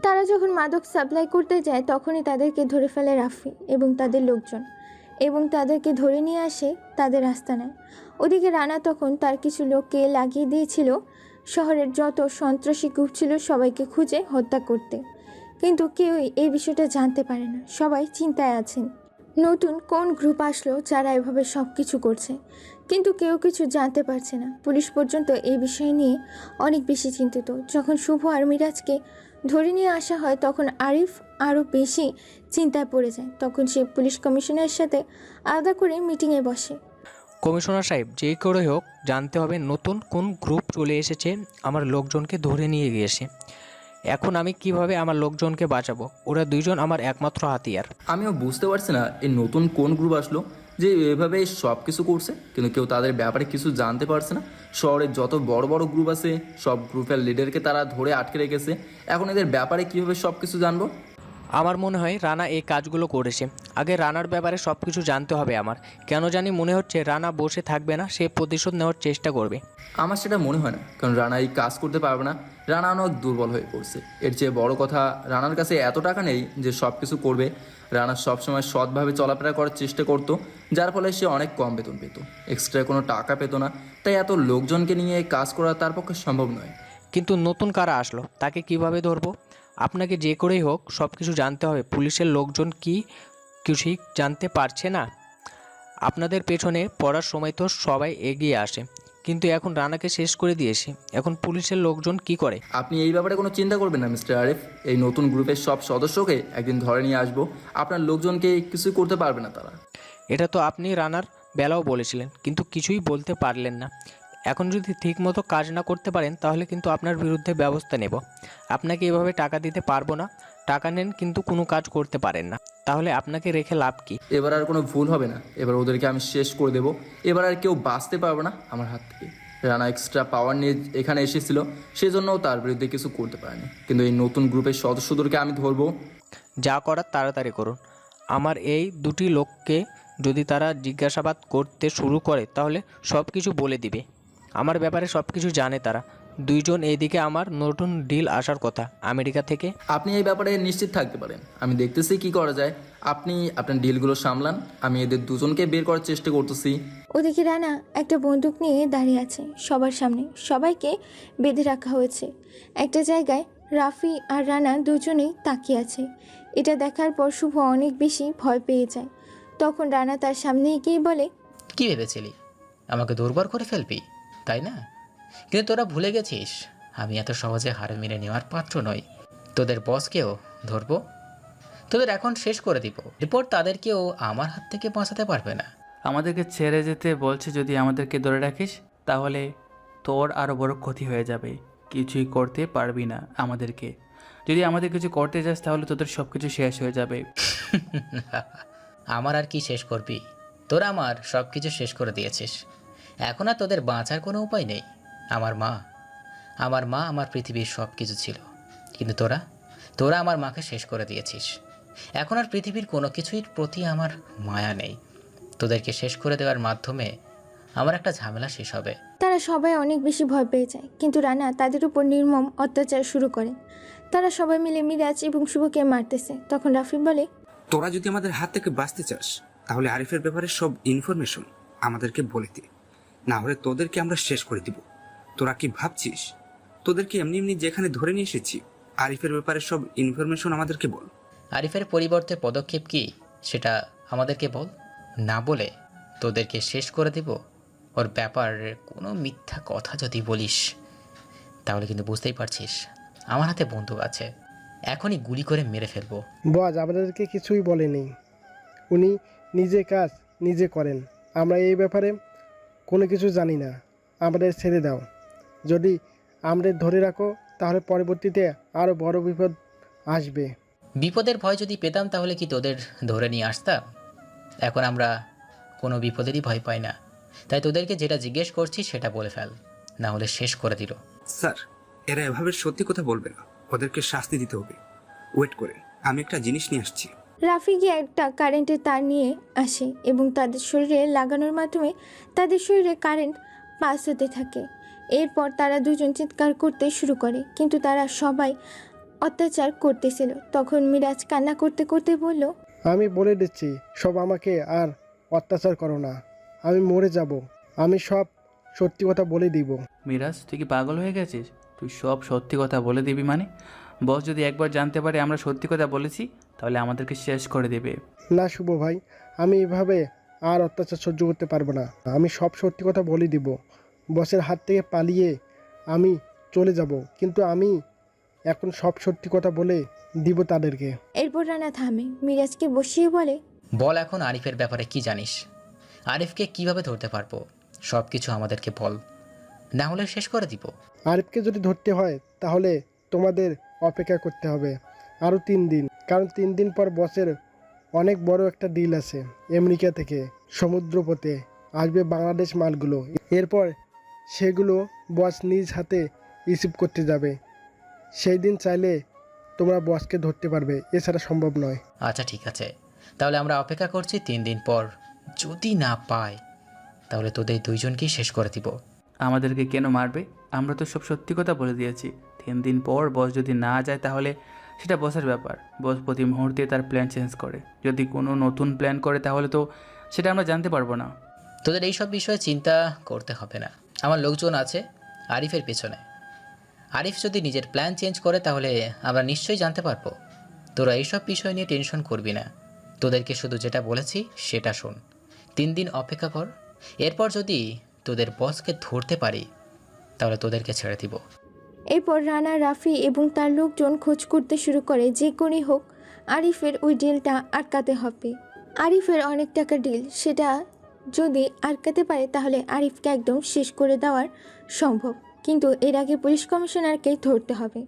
তারা যখন মাদক সাপ্লাই করতে যায় তখনই তাদেরকে ধরে ফেলে রাফি এবং তাদের লোকজন, এবং তাদেরকে ধরে নিয়ে আসে তাদের আস্তানায়। ওদিকে রানা তখন তার কিছু লোককে লাগিয়ে দিয়েছিল শহরের যত সন্ত্রাসী গ্রুপ ছিল সবাইকে খুঁজে হত্যা করতে, কিন্তু কেউই এই বিষয়টা জানতে পারে না। সবাই চিন্তায় আছেন নতুন কোন গ্রুপ আসলো যারা এভাবে সব কিছু করছে, কিন্তু কেউ কিছু জানতে পারছে না। পুলিশ পর্যন্ত এই বিষয় নিয়ে অনেক বেশি চিন্তিত। যখন শুভ আর মিরাজকে ধরে নিয়ে আসা হয় তখন আরিফ আরও বেশি চিন্তায় পড়ে যায়। তখন সে পুলিশ কমিশনারের সাথে আলাদা করে মিটিংয়ে বসে। কমিশনার সাহেব, যে করে হোক জানতে হবে নতুন কোন গ্রুপ চলে এসেছে আমার লোকজনকে ধরে নিয়ে গিয়েছে। এখন আমি কিভাবে আমার লোকজনকে বাঁচাবো? ওরা দুইজন আমার একমাত্র হাতিয়ার। আমিও বুঝতে পারছি না এই নতুন কোন গ্রুপ আসলো যে এভাবে সব কিছু করছে, কিন্তু কেউ তাদের ব্যাপারে কিছু জানতে পারছে না। শহরের যত বড় বড় গ্রুপ আছে সব গ্রুপের লিডারকে তারা ধরে আটকে রেখেছে। এখন এদের ব্যাপারে কীভাবে সব কিছু জানবো? আমার মনে হয় রানা এই কাজগুলো করেছে। আগে রানার ব্যাপারে সব কিছু জানতে হবে আমার। কেন জানি মনে হচ্ছে রানা বসে থাকবে না, সে প্রতিশোধ নেওয়ার চেষ্টা করবে। আমার সেটা মনে হয় না, কারণ রানা এই কাজ করতে পারবে না। রানা অনেক দুর্বল হয়ে পড়ছে। এর চেয়ে বড় কথা, রানার কাছে এত টাকা নেই যে সব কিছু করবে। রানা সবসময় সৎভাবে চলাফেরা করার চেষ্টা করতো, যার ফলে সে অনেক কম বেতন পেত, এক্সট্রা কোনো টাকা পেত না। তাই এত লোকজনকে নিয়ে কাজ করা তার পক্ষে সম্ভব নয়। কিন্তু নতুন কারা আসলো, তাকে কিভাবে ধরবো? আপনাকে যে করেই হোক সব কিছু জানতে হবে। পুলিশের লোকজন কি কিছুই জানতে পারছে না? আপনাদের পেছনে পড়ার সময় তো সবাই এগিয়ে আসে, কিন্তু এখন রানাকে শেষ করে দিয়েছে। এখন পুলিশের লোকজন কি করে? আপনি এই ব্যাপারে কোনো চিন্তা করবেন না মিস্টার আরিফ। এই নতুন গ্রুপের সব সদস্যকে একদিন ধরে নিয়ে আসবো। আপনার লোকজনকে কিছুই করতে পারবে না তারা। এটা তো আপনি রানার বেলাও বলেছিলেন, কিন্তু কিছুই বলতে পারলেন না। এখন যদি ঠিকমতো কাজ না করতে পারেন তাহলে কিন্তু আপনার বিরুদ্ধে ব্যবস্থা নেব। আপনাকে এভাবে টাকা দিতে পারবো না। টাকা নেন কিন্তু কোনো কাজ করতে পারেন না, তাহলে আপনাকে রেখে লাভ কি? এবার আর কোনো ভুল হবে না। এবার ওদেরকে আমি শেষ করে দেবো। এবার আর কেউ বাঁচতে পারবে না আমার হাত থেকে। রানা এক্সট্রা পাওয়ার নিয়ে এখানে এসেছিল, সেজন্যও তার বিরুদ্ধে কিছু করতে পারেনি। কিন্তু এই নতুন গ্রুপের সদস্যদেরকে আমি ধরবো। যা করার তাড়াতাড়ি করুন। আমার এই দুটি লোককে যদি তারা জিজ্ঞাসাবাদ করতে শুরু করে তাহলে সব কিছু বলে দিবে। আমার ব্যাপারে সব কিছু জানে তারা দুইজন। এইদিকে আমার নতুন ডিল আসার কথা আমেরিকা থেকে। আপনি এই ব্যাপারে নিশ্চিত থাকতে পারেন, আমি দেখতেছি কি করা যায়। আপনি আপনার ডিলগুলো সামলান, আমি এদের দুজনকে বের করার চেষ্টা করতেছি। ওদিকে রানা একটা বন্দুক নিয়ে দাঁড়িয়ে আছে সবার সামনে। সবাইকে বেঁধে রাখা হয়েছে একটা জায়গায়। রাফি আর রানা দুজনেই তাকিয়ে আছে। এটা দেখার পর শুভ অনেক বেশি ভয় পেয়ে যায়। তখন রানা তার সামনে এগিয়ে বলে, কি ভেবেছিলি আমাকে দুর্বল করে ফেলবি, তাই না? কিন্তু তোরা ভুলে গেছিস আমি এত সহজে হার মেনে নেওয়ার পাত্র নই। তোদের বসকেও ধরবো, তোদের এখন শেষ করে দিব। এরপর তাদেরকেও আমার হাত থেকে বাঁচাতে পারবে না। আমাদেরকে ছেড়ে যেতে বলছে। যদি আমাদেরকে ধরে রাখিস তাহলে তোর আরও বড় ক্ষতি হয়ে যাবে। কিছুই করতে পারবি না আমাদেরকে। যদি আমাদের কিছু করতে যাস তাহলে তোদের সব কিছু শেষ হয়ে যাবে। আমার আর কি শেষ করবি? তোরা আমার সব কিছু শেষ করে দিয়েছিস। এখন আর তোদের বাঁচার কোনো উপায় নেই। আমার মা আমার পৃথিবীর সব কিছু ছিল, কিন্তু তোরা আমার মাকে শেষ করে দিয়েছিস। এখন আর পৃথিবীর কোনো কিছুর প্রতি আমার মায়া নেই। তোদেরকে শেষ করে দেওয়ার মাধ্যমে আমার একটা ঝামেলা শেষ হবে। তারা সবাই অনেক বেশি ভয় পেয়ে যায়, কিন্তু রানা তাদের উপর নির্মম অত্যাচার শুরু করে। তারা সবাই মিলে মিরাজ এবং শুভকে মারতেছে। তখন রাফি বলে, তোরা যদি আমাদের হাত থেকে বাঁচতে চাস তাহলে আরিফের ব্যাপারে সব ইনফরমেশন আমাদেরকে বলে দে, না হলে তোদেরকে আমরা শেষ করে দিব। তোরা কি ভাবছিস তোদেরকে এমনি এমনি যেখানে ধরে নিয়ে এসেছি? আরিফের ব্যাপারে সব ইনফরমেশন আমাদেরকে বল। আরিফের পরিবর্তে পদক্ষেপ কি সেটা আমাদেরকে বল। না বলে তোদেরকে শেষ করে দিব। ওর ব্যাপারে কোনো মিথ্যা কথা যদি বলিস তাহলে কিন্তু বুঝতেই পারছিস আমার হাতে বন্দুক আছে, এখনই গুলি করে মেরে ফেলবো। বস আমাদেরকে কিছুই বলেনি। উনি নিজে কাজ নিজে করেন। আমরা এই ব্যাপারে কোনো কিছু জানি না। আমাদের ছেড়ে দাও। যদি আমাদের ধরে রাখো তাহলে পরবর্তীতে আরও বড় বিপদ আসবে। বিপদের ভয় যদি পেতাম তাহলে কি তোদের ধরে নিয়ে আসতাম? এখন আমরা কোনো বিপদেরই ভয় পাই না। তাই তোদেরকে যেটা জিজ্ঞেস করছি সেটা বলে ফেল, না হলে শেষ করে দিল। স্যার, এরা এভাবে সত্যি কথা বলবে না, ওদেরকে শাস্তি দিতে হবে। ওয়েট করেন, আমি একটা জিনিস নিয়ে আসছি। রাফি গিয়ে একটা কারেন্টের তার নিয়ে আসে এবং তাদের শরীরে লাগানোর মাধ্যমে তাদের শরীরে কারেন্ট পাস হতে থাকে। এরপর তারা দুজন চিৎকার করতে শুরু করে, কিন্তু তারা সবাই অত্যাচার করতেছিল। তখন মিরাজ কান্না করতে করতে বলল, আমি বলে দিচ্ছি সব আমাকে আর অত্যাচার করো না। আমি মরে যাব। আমি সব সত্যি কথা বলে দিব। মিরাজ, তুই কি পাগল হয়ে গেছিস? তুই সব সত্যি কথা বলে দিবি মানে? বস যদি একবার জানতে পারে আমরা সত্যি কথা বলেছি তাহলে আমাদেরকে শেষ করে দেবে। না শুভ ভাই, আমি এভাবে আর অত্যাচার সহ্য করতে পারবো না। আমি সব সত্যি কথা বলে দিব। বসের হাত থেকে পালিয়ে আমি চলে যাব, কিন্তু আমি এখন সব সত্যি কথা বলে দিব তাদেরকে। এরপর রানা থামে, মিরাজকে বসিয়ে বলে, বল এখন আরিফের ব্যাপারে কি জানিস? আরিফকে কিভাবে ধরতে পারবো সব কিছু আমাদেরকে বল, না হলে শেষ করে দিব। আরিফকে যদি ধরতে হয় তাহলে তোমাদের অপেক্ষা করতে হবে আরও 3 দিন, কারণ 3 দিন পর বসের অনেক বড় একটা ডিল আছে। আমেরিকা থেকে সমুদ্রপথে আসবে বাংলাদেশ মালগুলো, এরপর সেগুলো বস নিজ হাতে রিসিভ করতে যাবে। সেই দিন চাইলে তোমরা বসকে ধরতে পারবে, এছাড়া সম্ভব নয়। আচ্ছা ঠিক আছে, তাহলে আমরা অপেক্ষা করছি 3 দিন পর। যদি না পাই তাহলে তোদের দুইজনকেই শেষ করে দিব। আমাদেরকে কেন মারবে? আমরা তো সব সত্যি কথা বলে দিয়েছি। 3 দিন পর বস যদি না যায় তাহলে সেটা বসের ব্যাপার। বস প্রতি মুহূর্তে তার প্ল্যান চেঞ্জ করে। যদি কোনো নতুন প্ল্যান করে তাহলে তো সেটা আমরা জানতে পারবো না। তোদের এইসব বিষয়ে চিন্তা করতে হবে না, আমার লোকজন আছে আরিফের পেছনে। আরিফ যদি নিজের প্ল্যান চেঞ্জ করে তাহলে আমরা নিশ্চয়ই জানতে পারবো। তোরা এইসব বিষয় নিয়ে টেনশন করবি না, তোদেরকে শুধু যেটা বলেছি সেটা শোন। 3 দিন অপেক্ষা কর, এরপর যদি তোদের বসকে ধরতে পারি তাহলে তোদেরকে ছেড়ে দিব। এরপর রানা, রাফি এবং তার লোকজন খোঁজ করতে শুরু করে। যে করেই হোক আরিফের ওই ডিলটা আটকাতে হবে। আরিফের অনেক টাকার ডিল, সেটা যদি আটকাতে পারে তাহলে আরিফকে একদম শেষ করে দেওয়ার সম্ভব। কিন্তু এর আগে পুলিশ কমিশনারকে ধরতে হবে।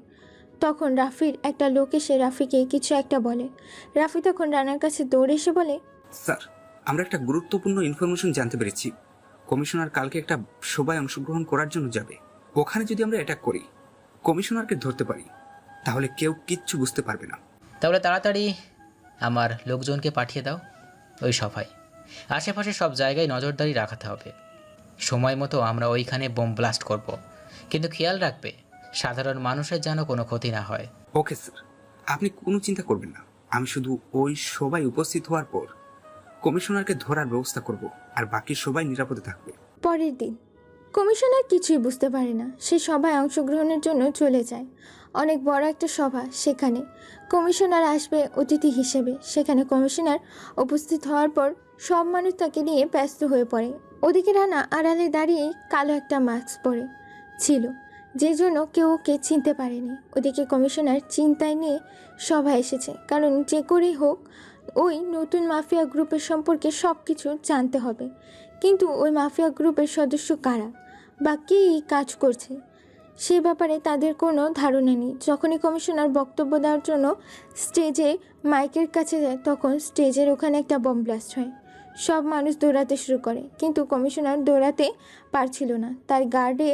তখন রাফির একটা লোক এসে রাফিকে কিছু একটা বলে। রাফি তখন রানার কাছে দৌড়ে এসে বলে, স্যার, আমরা একটা গুরুত্বপূর্ণ ইনফরমেশন জানতে পেরেছি। কমিশনার কালকে একটা সভায় অংশগ্রহণ করার জন্য যাবে। ওখানে যদি আমরা অ্যাটাক করি, কমিশনারকে ধরতে পারি, তাহলে কেউ কিচ্ছু বুঝতে পারবে না। তাহলে তাড়াতাড়ি আমার লোকজনকে পাঠিয়ে দাও ওই সভায়। আশেপাশে সব জায়গায় নজরদারি রাখাতে হবে। সময় মতো আমরা ওইখানে বোম ব্লাস্ট করব, কিন্তু খেয়াল রাখবে সাধারণ মানুষের যেন কোনো ক্ষতি না হয়। ওকে স্যার, আপনি কোনো চিন্তা করবেন না। আমি শুধু ওই সভায় উপস্থিত হওয়ার পর কমিশনারকে ধরার ব্যবস্থা করব, আর বাকি সবাই নিরাপদে থাকবে। পরের দিন কমিশনার কিছুই বুঝতে পারে না। সে সভায় অংশগ্রহণের জন্য চলে যায়। অনেক বড় একটা সভা, সেখানে কমিশনার আসবে অতিথি হিসেবে। সেখানে কমিশনার উপস্থিত হওয়ার পর সব মানুষ তাকে নিয়ে ব্যস্ত হয়ে পড়ে। ওদিকে রানা আড়ালে দাঁড়িয়ে কালো একটা মাস্ক পরে ছিল, যে জন্য কেউ ওকে চিনতে পারেনি। ওদিকে কমিশনার চিন্তায় নিয়ে সভায় এসেছে, কারণ যে করেই হোক ওই নতুন মাফিয়া গ্রুপের সম্পর্কে সব কিছু জানতে হবে। কিন্তু ওই মাফিয়া গ্রুপের সদস্য কারা বা কী কাজ করছে সে ব্যাপারে তাদের কোনো ধারণা নেই। যখনই কমিশনার বক্তব্য দেওয়ার জন্য স্টেজে মাইকের কাছে যায়, তখন স্টেজের ওখানে একটা বম ব্লাস্ট হয়। সব মানুষ দৌড়াতে শুরু করে, কিন্তু কমিশনার দৌড়াতে পারছিল না। তার গার্ডে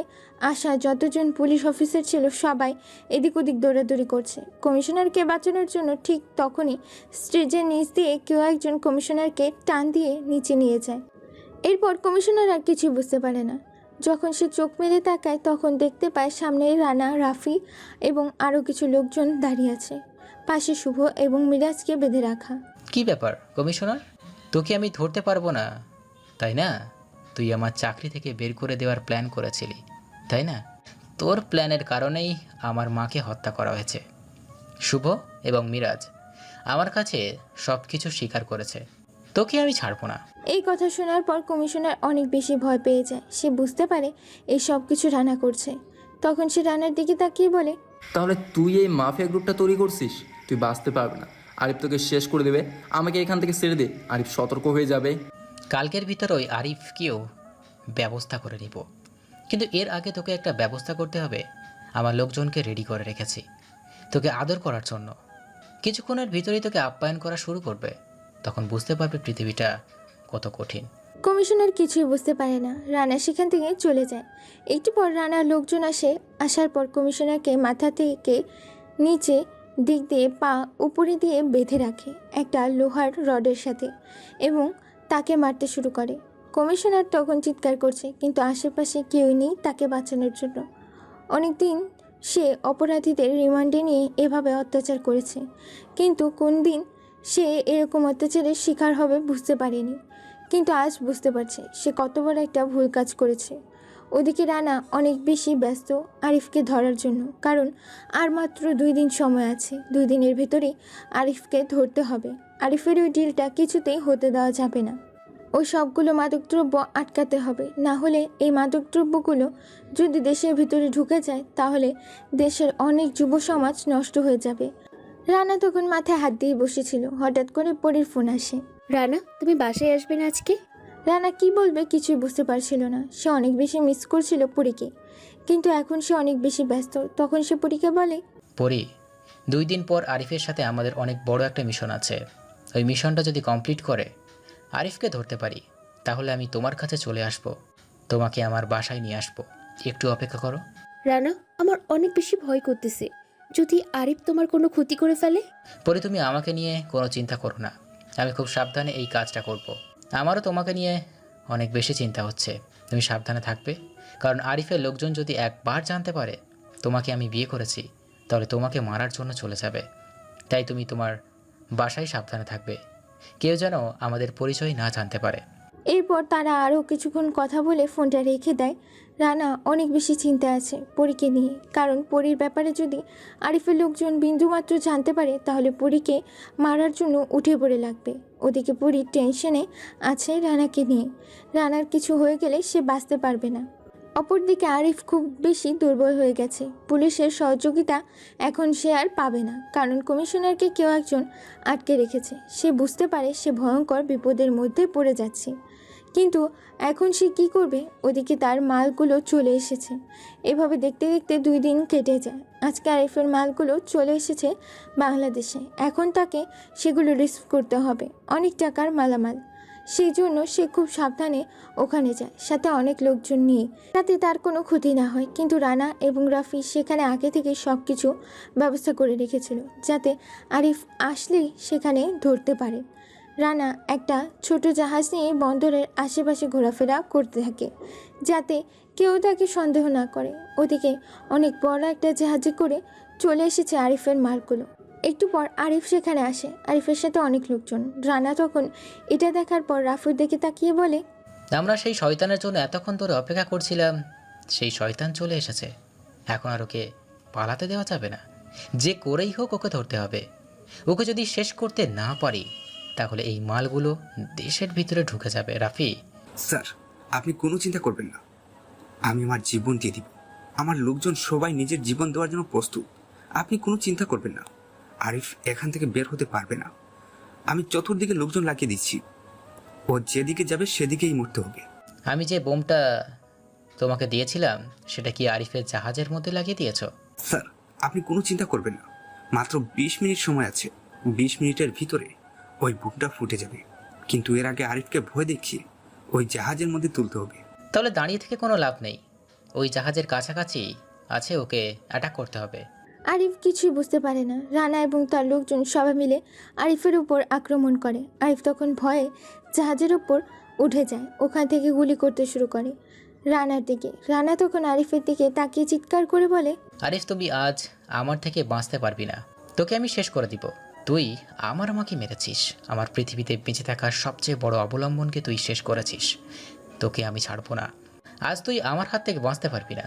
আসা যতজন পুলিশ অফিসার ছিল সবাই এদিক ওদিক দৌড়াদৌড়ি করছে কমিশনারকে বাঁচানোর জন্য। ঠিক তখনই স্টেজের নিচ দিয়ে কেউ একজন কমিশনারকে টান দিয়ে নিচে নিয়ে যায়। এরপর কমিশনার আর কিছুই বুঝতে পারে না। যখন সে চোখ মেলে তাকায় তখন দেখতে পায় সামনে রানা, রাফি এবং আরও কিছু লোকজন দাঁড়িয়ে আছে। পাশে শুভ এবং মিরাজকে বেঁধে রাখা। কি ব্যাপার কমিশনার, তোকে আমি ধরতে পারবো না তাই না? তুই আমার চাকরি থেকে বের করে দেওয়ার প্ল্যান করেছিলি তাই না? তোর প্ল্যানের কারণেই আমার মাকে হত্যা করা হয়েছে। শুভ এবং মিরাজ আমার কাছে সব কিছু স্বীকার করেছে, তোকে আমি ছাড়বো না। এই কথা শোনার পর কমিশনার অনেক বেশি ভয় পেয়ে যায়। সে বুঝতে পারে এই সব কিছু রানা করছে। তখন সে রানার দিকে তাকিয়ে বলে, তাহলে তুই এই মাফিয়া গ্রুপটা তৈরি করছিস? তুই বাঁচতে পারবে না, আরিফ তোকে শেষ করে দেবে। আমাকে এখান থেকে ছেড়ে দে, আরিফ সতর্ক হয়ে যাবে। কালকের ভিতর ওই আরিফকেও ব্যবস্থা করে নিব, কিন্তু এর আগে তোকে একটা ব্যবস্থা করতে হবে। আমার লোকজনকে রেডি করে রেখেছি তোকে আদর করার জন্য। কিছুক্ষণের ভিতরেই তোকে আপ্যায়ন করা শুরু করবে, তখন বুঝতে পারবে পৃথিবীটা কত কঠিন। কমিশনার কিছুই বুঝতে পারে না। রানা সেখান থেকে চলে যায়। একটু পর রানার লোকজন আসার পর কমিশনারকে মাথা থেকে নিচে দিক দিয়ে পা উপরে দিয়ে বেঁধে রাখে একটা লোহার রডের সাথে এবং তাকে মারতে শুরু করে। কমিশনার তখন চিৎকার করছে, কিন্তু আশেপাশে কেউই নেই তাকে বাঁচানোর জন্য। অনেকদিন সে অপরাধীদের রিমান্ডে নিয়ে এভাবে অত্যাচার করেছে, কিন্তু কোন দিন সে এরকম অত্যাচারের শিকার হবে বুঝতে পারেনি। কিন্তু আজ বুঝতে পারছে সে কত বড় একটা ভুল কাজ করেছে। ওদিকে রানা অনেক বেশি ব্যস্ত আরিফকে ধরার জন্য, কারণ আর মাত্র 2 দিন সময় আছে। 2 দিনের ভেতরেই আরিফকে ধরতে হবে। আরিফের ওই ডিলটা কিছুতেই হতে দেওয়া যাবে না। ওই সবগুলো মাদকদ্রব্য আটকাতে হবে, না হলে এই মাদকদ্রব্যগুলো যদি দেশের ভিতরে ঢুকে যায় তাহলে দেশের অনেক যুব সমাজ নষ্ট হয়ে যাবে। রানা তখন মাথায় হাত দিয়ে বসেছিল। হঠাৎ করে পরীর ফোন আসে। রানা, তুমি বাসায় আসবে না আজকে? রানা কি বলবে কিছুই বুঝতে পারছিল না। সে অনেক বেশি মিস করছিল পরীকে, কিন্তু এখন সে অনেক বেশি ব্যস্ত। তখন সে পরীকে বলে, পরি, 2 দিন পর আরিফের সাথে আমাদের অনেক বড় একটা মিশন আছে। ওই মিশনটা যদি কমপ্লিট করে আরিফকে ধরতে পারি, তাহলে আমি তোমার কাছে চলে আসব, তোমাকে আমার বাসায় নিয়ে আসব। একটু অপেক্ষা করো। রানা, আমার অনেক বেশি ভয় করতেছে। যদি আরিফ তোমার কোনো ক্ষতি করে ফেলে? পরে তুমি আমাকে নিয়ে কোনো চিন্তা করো না, আমি খুব সাবধানে এই কাজটা করব। আমারও তোমাকে নিয়ে অনেক বেশি চিন্তা হচ্ছে। তুমি সাবধানে থাকবে, কারণ আরিফের লোকজন যদি একবার জানতে পারে তোমাকে আমি বিয়ে করেছি, তাহলে তোমাকে মারার জন্য চলে যাবে। তাই তুমি তোমার বাসায় সাবধানে থাকবে, কেউ যেন আমাদের পরিচয় না জানতে পারে। এরপর তারা আরও কিছুক্ষণ কথা বলে ফোনটা রেখে দেয়। রানা অনেক বেশি চিন্তায় আছে পরীকে নিয়ে, কারণ পরীর ব্যাপারে যদি আরিফের লোকজন বিন্দুমাত্র জানতে পারে তাহলে পরীকে মারার জন্য উঠে পড়ে লাগবে। ওদিকে পরীর টেনশনে আছে রানাকে নিয়ে। রানার কিছু হয়ে গেলে সে বাঁচতে পারবে না। অপরদিকে আরিফ খুব বেশি দুর্বল হয়ে গেছে। পুলিশের সহযোগিতা এখন সে আর পাবে না, কারণ কমিশনারকে কেউ একজন আটকে রেখেছে। সে বুঝতে পারে সে ভয়ঙ্কর বিপদের মধ্যে পড়ে যাচ্ছে, কিন্তু এখন সে কী করবে? ওদিকে তার মালগুলো চলে এসেছে। এভাবে দেখতে দেখতে 2 দিন কেটে যায়। আজকে আরিফের মালগুলো চলে এসেছে বাংলাদেশে। এখন তাকে সেগুলো রিসিভ করতে হবে, অনেক টাকার মালামাল। সেই জন্য সে খুব সাবধানে ওখানে যায়, সাথে অনেক লোকজন নিয়ে, যাতে তার কোনো ক্ষতি না হয়। কিন্তু রানা এবং রাফি সেখানে আগে থেকে সব কিছু ব্যবস্থা করে রেখেছিল, যাতে আরিফ আসলেই সেখানে ধরতে পারে। রানা একটা ছোট জাহাজ নিয়ে বন্দরের আশেপাশে ঘোরাফেরা করতে থাকে, যাতে কেউ তাকে সন্দেহ না করে। ওদিকে অনেক বড় একটা জাহাজে করে চলে এসেছে আরিফের মালগুলো। একটু পর আরিফ সেখানে আসে, আরিফের সাথে অনেক লোকজন। রানা তখন এটা দেখার পর রাফির দিকে তাকিয়ে বলে, আমরা সেই শয়তানের জন্য এতক্ষণ ধরে অপেক্ষা করছিলাম, সেই শয়তান চলে এসেছে। এখন আর ওকে পালাতে দেওয়া যাবে না, যে করেই হোক ওকে ধরতে হবে। ওকে যদি শেষ করতে না পারি, তাহলে এই মালগুলো দেশের ভিতরে ঢুকে যাবে। রাফি, স্যার, আপনি কোনো চিন্তা করবেন না। আমি আমার জীবন দিয়ে দিব। আমার লোকজন সবাই নিজের জীবন দেওয়ার জন্য প্রস্তুত। আপনি কোনো চিন্তা করবেন না। আরিফ এখান থেকে বের হতে পারবে না। আমি চতুর্দিকে লোকজন লাগিয়ে দিচ্ছি। ও যেদিকে যাবে সেদিকেই মরতে হবে। আমি যে বোমটা তোমাকে দিয়েছিলাম, সেটা কি আরিফের জাহাজের মধ্যে লাগিয়ে দিয়েছো? স্যার, আপনি কোনো চিন্তা করবেন না। মাত্র 20 মিনিট সময় আছে। 20 মিনিটের ভিতরে ওই বুকটা ফুটে যাবে। কিন্তু এর আগে আরিফকে ভয় দেখিয়ে ওই জাহাজের মধ্যে তুলতে হবে। তাহলে দাঁড়িয়ে থেকে কোনো লাভ নেই, ওই জাহাজের কাছাকাছি আছে, ওকে অ্যাটাক করতে হবে। আরিফ কিছুই বুঝতে পারে না। রানা এবং তার লোকজন সবাই মিলে আরিফের উপর আক্রমণ করে। আরিফ তখন ভয়ে জাহাজের উপর উঠে যায়, ওখান থেকে গুলি করতে শুরু করে রানার দিকে। রানা তখন আরিফের দিকে তাকিয়ে চিৎকার করে বলে, আরিফ, তুমি আজ আমার থেকে বাঁচতে পারবি না, তোকে আমি শেষ করে দিব। তুই আমার আমাকে মেরেছিস, আমার পৃথিবীতে বেঁচে থাকার সবচেয়ে বড় অবলম্বনকে তুই শেষ করেছিস। তোকে আমি ছাড়বো না, আজ তুই আমার হাত থেকে বাঁচতে পারবি না।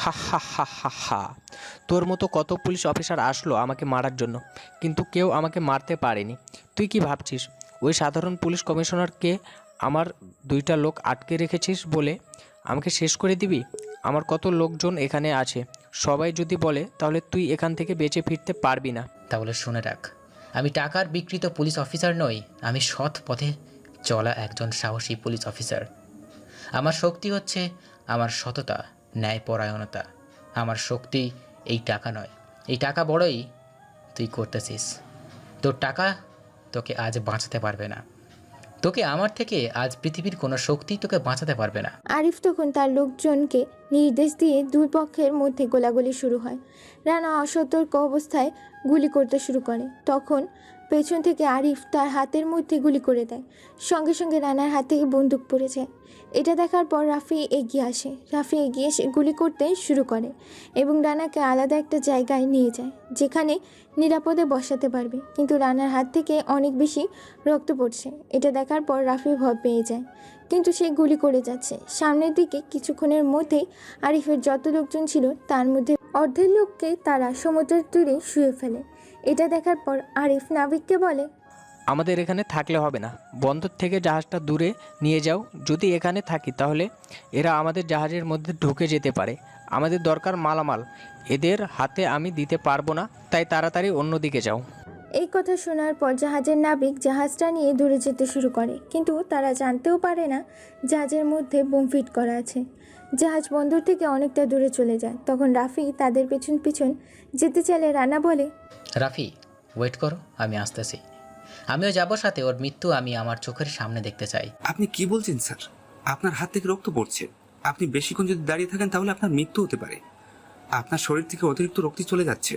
হা হা হা হা হা। তোর মতো কত পুলিশ অফিসার আসলো আমাকে মারার জন্য, কিন্তু কেউ আমাকে মারতে পারেনি। তুই কি ভাবছিস ওই সাধারণ পুলিশ কমিশনারকে আমার 2টা লোক আটকে রেখেছিস বলে আমাকে শেষ করে দিবি? আমার কত লোকজন এখানে আছে, সবাই যদি বলে তাহলে তুই এখান থেকে বেঁচে ফিরতে পারবি না। তাহলে শুনে রাখ, আমি টাকার বিকৃত পুলিশ অফিসার নই, আমি সৎ পথে চলা একজন সাহসী পুলিশ অফিসার। আমার শক্তি হচ্ছে আমার সততা, ন্যায়পরায়ণতা। আমার শক্তি এই টাকা নয়, এই টাকা বড়ই তুই করতেছিস। তোর টাকা তোকে আজ বাঁচাতে পারবে না, তোকে আমার থেকে আজ পৃথিবীর কোনো শক্তি তোকে বাঁচাতে পারবে না। আরিফ তখন তার লোকজনকে নির্দেশ দিয়ে 2 পক্ষের মধ্যে গোলাগুলি শুরু হয়। রানা অসতর্ক অবস্থায় গুলি করতে শুরু করে। তখন পেছন থেকে আরিফ তার হাতের মধ্যে গুলি করে দেয়। সঙ্গে সঙ্গে রানার হাত থেকে বন্দুক পড়ে যায়। এটা দেখার পর রাফি এগিয়ে আসে। রাফি এগিয়ে এসে গুলি করতে শুরু করে এবং রানাকে আলাদা একটা জায়গায় নিয়ে যায়, যেখানে নিরাপদে বসাতে পারবে। কিন্তু রানার হাত থেকে অনেক বেশি রক্ত পড়ছে। এটা দেখার পর রাফি ভয় পেয়ে যায়, কিন্তু সে গুলি করে যাচ্ছে সামনের দিকে। কিছুক্ষণের মধ্যেই আরিফের যত লোকজন ছিল তার মধ্যে অর্ধেক লোককে তারা সমুদ্রের তীরে শুয়ে ফেলে। এটা দেখার পর আরিফ নাবিককে বলে, আমাদের এখানে থাকলে হবে না, বন্দর থেকে জাহাজটা দূরে নিয়ে যাও। যদি এখানে থাকি তাহলে এরা আমাদের জাহাজের মধ্যে ঢুকে যেতে পারে। আমাদের দরকার মালামাল, এদের হাতে আমি দিতে পারবো না, তাই তাড়াতাড়ি অন্যদিকে যাও। এই কথা শোনার পর জাহাজের নাবিক জাহাজটা নিয়ে দূরে যেতে শুরু করে, কিন্তু তারা জানতেও পারে না জাহাজের মধ্যে বোম ফিট করা আছে। জাহাজ বন্দর থেকে অনেকটা দূরে চলে যায়। তখন রাফি তাদের পেছন পেছন যেতে চাইলে রানা বলে, রাফি ওয়েট করো, আমি আসতেছি। আমিও যাব সাথে। ওর মৃত্যু আমি আমার চোখের সামনে দেখতে চাই। আপনি কি বলছেন স্যার? আপনার হাত থেকে রক্ত পড়ছে। আপনি বেশিক্ষণ যদি দাঁড়িয়ে থাকেন তাহলে আপনার মৃত্যু হতে পারে। আপনার শরীর থেকে অতিরিক্ত রক্ত চলে যাচ্ছে।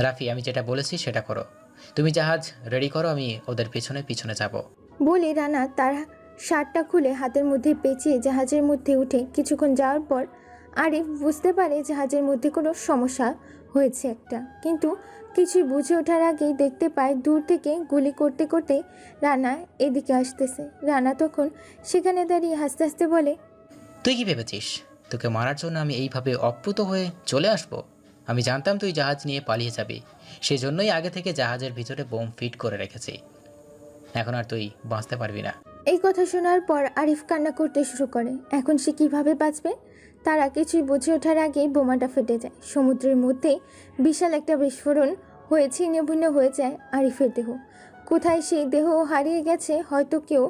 রাফি, আমি যেটা বলেছি সেটা করো। তুমি জাহাজ রেডি করো, আমি ওদের পিছনে পিছনে যাব। বলে রানা তার শার্টটা খুলে হাতের মধ্যে পেঁচিয়ে জাহাজের মধ্যে উঠে কিছুক্ষণ যাওয়ার পর আরিফ বুঝতে পারে জাহাজের মধ্যে কোনো সমস্যা হয়েছে একটা, কিন্তু কিছুই বুঝে ওঠার আগেই দেখতে পায় দূর থেকে গুলি করতে করতে রানা এদিকে আসতেছে। রানা তখন সেখানে দাঁড়িয়ে হাসতে হাসতে বলে, তুই কি ভেবেছিস তোকে মারার জন্য আমি এইভাবে অপ্রুত হয়ে চলে আসব? আমি জানতাম তুই জাহাজ নিয়ে পালিয়ে যাবি, সেজন্যই আগে থেকে জাহাজের ভিতরে বোম ফিট করে রেখেছি। এখন আর তুই বাঁচতে পারবি না। এই কথা শোনার পর আরিফ কান্না করতে শুরু করে। এখন সে কিভাবে বাঁচবে? তারা কিছুই বুঝে ওঠার আগেই বোমাটা ফেটে যায়। সমুদ্রের মধ্যে বিশাল একটা বিস্ফোরণ হয়ে ছিন্ন ভিন্ন হয়ে যায় আরিফের দেহ। কোথায় সেই দেহ হারিয়ে গেছে হয়তো কেউ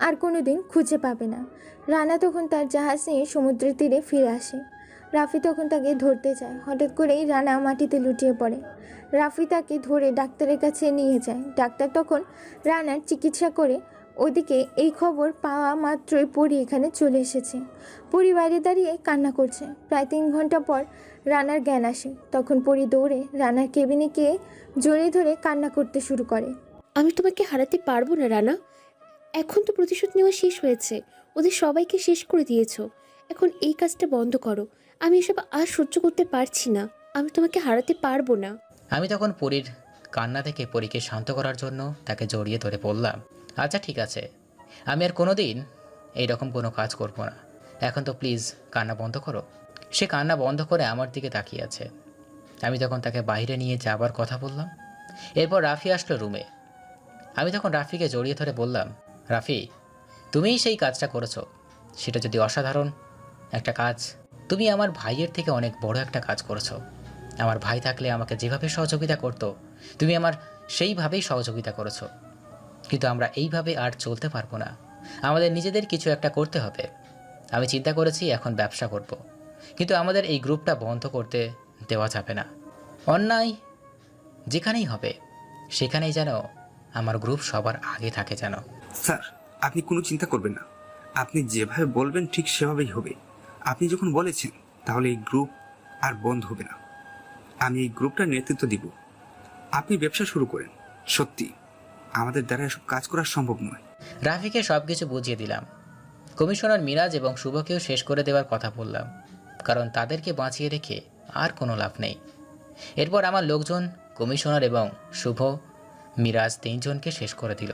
আর কোনো দিন খুঁজে পাবে না। রানা তখন তার জাহাজ নিয়ে সমুদ্রের তীরে ফিরে আসে। রাফি তখন তাকে ধরতে যায়। হঠাৎ করেই রানা মাটিতে লুটিয়ে পড়ে। রাফি তাকে ধরে ডাক্তারের কাছে নিয়ে যায়। ডাক্তার তখন রানার চিকিৎসা করে। ওদিকে এই খবর পাওয়া মাত্রই পরি এখানে চলে এসেছে। পরি বাইরে দাঁড়িয়ে কান্না করছে। প্রায় 3 ঘন্টা পর রানার জ্ঞান আসে। তখন পরি দৌড়ে রানার কেবিনে গিয়ে জড়িয়ে ধরে কান্না করতে শুরু করে। আমি তোমাকে হারাতে পারবো না রানা। এখন তো প্রতিশোধ নেওয়া শেষ হয়েছে, ওদের সবাইকে শেষ করে দিয়েছো। এখন এই কাজটা বন্ধ করো। আমি এসব আর সহ্য করতে পারছি না। আমি তোমাকে হারাতে পারবো না। আমি তখন পরীর কান্না থেকে পরীকে শান্ত করার জন্য তাকে জড়িয়ে ধরে বললাম, আচ্ছা ঠিক আছে, আমি আর কোনো দিন এইরকম কোনো কাজ করব না। এখন তো প্লিজ কান্না বন্ধ করো। সে কান্না বন্ধ করে আমার দিকে তাকিয়ে আছে। আমি তখন তাকে বাইরে নিয়ে যাবার কথা বললাম। এরপর রাফি আসলো রুমে। আমি তখন রাফিকে জড়িয়ে ধরে বললাম, রাফি তুমিই সেই কাজটা করেছো। সেটা যদি অসাধারণ একটা কাজ, তুমি আমার ভাইয়ের থেকে অনেক বড় একটা কাজ করেছো। আমার ভাই থাকলে আমাকে যেভাবে সহযোগিতা করতো তুমি আমার সেইভাবেই সহযোগিতা করেছো। কিন্তু আমরা এইভাবে আর চলতে পারবো না, আমাদের নিজেদের কিছু একটা করতে হবে। আমি চিন্তা করেছি এখন ব্যবসা করব, কিন্তু আমাদের এই গ্রুপটা বন্ধ করতে দেওয়া যাবে না। অন্যায় যেখানেই হবে সেখানেই যেন আমার গ্রুপ সবার আগে থাকে যেন। স্যার আপনি কোনো চিন্তা করবেন না। আপনি যেভাবে বলবেন ঠিক সেভাবেই হবে। আপনি যখন বলেছেন তাহলে এই গ্রুপ আর বন্ধ হবে না। আমি এই গ্রুপটার নেতৃত্ব দিব। আপনি ব্যবসা শুরু করেন। সত্যি আমাদের দ্বারা এসব কাজ করা সম্ভব নয়। রাফিকে সব কিছু বুঝিয়ে দিলাম। কমিশনার মিরাজ এবং শুভকেও শেষ করে দেওয়ার কথা বললাম, কারণ তাদেরকে বাঁচিয়ে রেখে আর কোনো লাভ নেই। এরপর আমার লোকজন কমিশনার এবং শুভ, মিরাজ 3 জনকে শেষ করে দিল।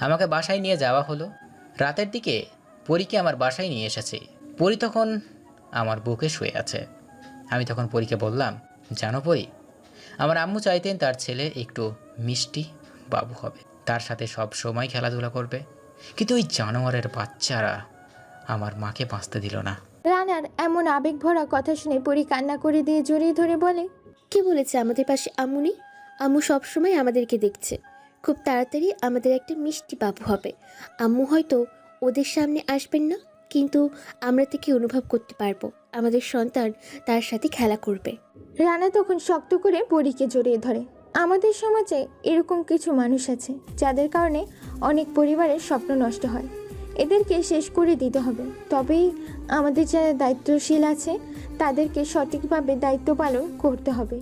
আমাকে বাসায় নিয়ে যাওয়া হলো। রাতের দিকে পরীকে আমার বাসায় নিয়ে এসেছি। পরী তখন আমার বুকে শুয়ে আছে। আমি তখন পরীকে বললাম, জানো পরী, আমার আম্মু চাইতেন তার ছেলে একটু মিষ্টি বাবু হবে, তার সাথে সব সময় খেলাধুলা করবে, কিন্তু ওই জানোয়ারের বাচ্চারা আমার মাকে বাঁচতে দিল না। রানার এমন আবেগ ভরা কথা শুনে পরি কান্না করে দিয়ে জড়িয়ে ধরে বলে, কে বলেছে আমাদের পাশে আম্মু নেই? আম্মু সবসময় আমাদেরকে দেখছে। খুব তাড়াতাড়ি আমাদের একটা মিষ্টি বাবু হবে। আম্মু হয়তো ওদের সামনে আসবেন না, কিন্তু আমরা থেকে অনুভব করতে পারবো আমাদের সন্তান তার সাথে খেলা করবে। রানা তখন শক্ত করে পরীকে জড়িয়ে ধরে। আমাদের সমাজে এরকম কিছু মানুষ আছে যাদের কারণে অনেক পরিবারের স্বপ্ন নষ্ট হয়। এদেরকে শেষ করে দিতে হবে। তবেই আমাদের যারা দায়িত্বশীল আছে তাদেরকে সঠিকভাবে দায়িত্ব পালন করতে হবে।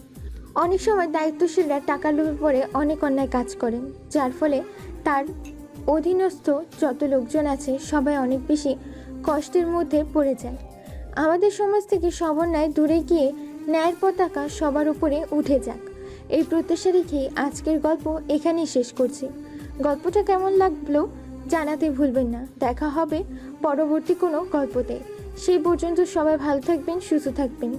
অনেক সময় দায়িত্বশীলরা টাকার লোভে পড়ে অনেক অন্যায় কাজ করেন, যার ফলে তার অধীনস্থ যত লোকজন আছে সবাই অনেক বেশি কষ্টের মধ্যে পড়ে যায়। আমাদের সমাজ থেকে সব অন্যায় দূরে গিয়ে ন্যায়ের পতাকা সবার উপরে উঠে যাক, এই প্রত্যাশা রেখেই আজকের গল্প এখানেই শেষ করছি। গল্পটা কেমন লাগলো জানাতে ভুলবেন না। দেখা হবে পরবর্তী কোনো গল্পতে। সেই পর্যন্ত সবাই ভালো থাকবেন, সুস্থ থাকবেন।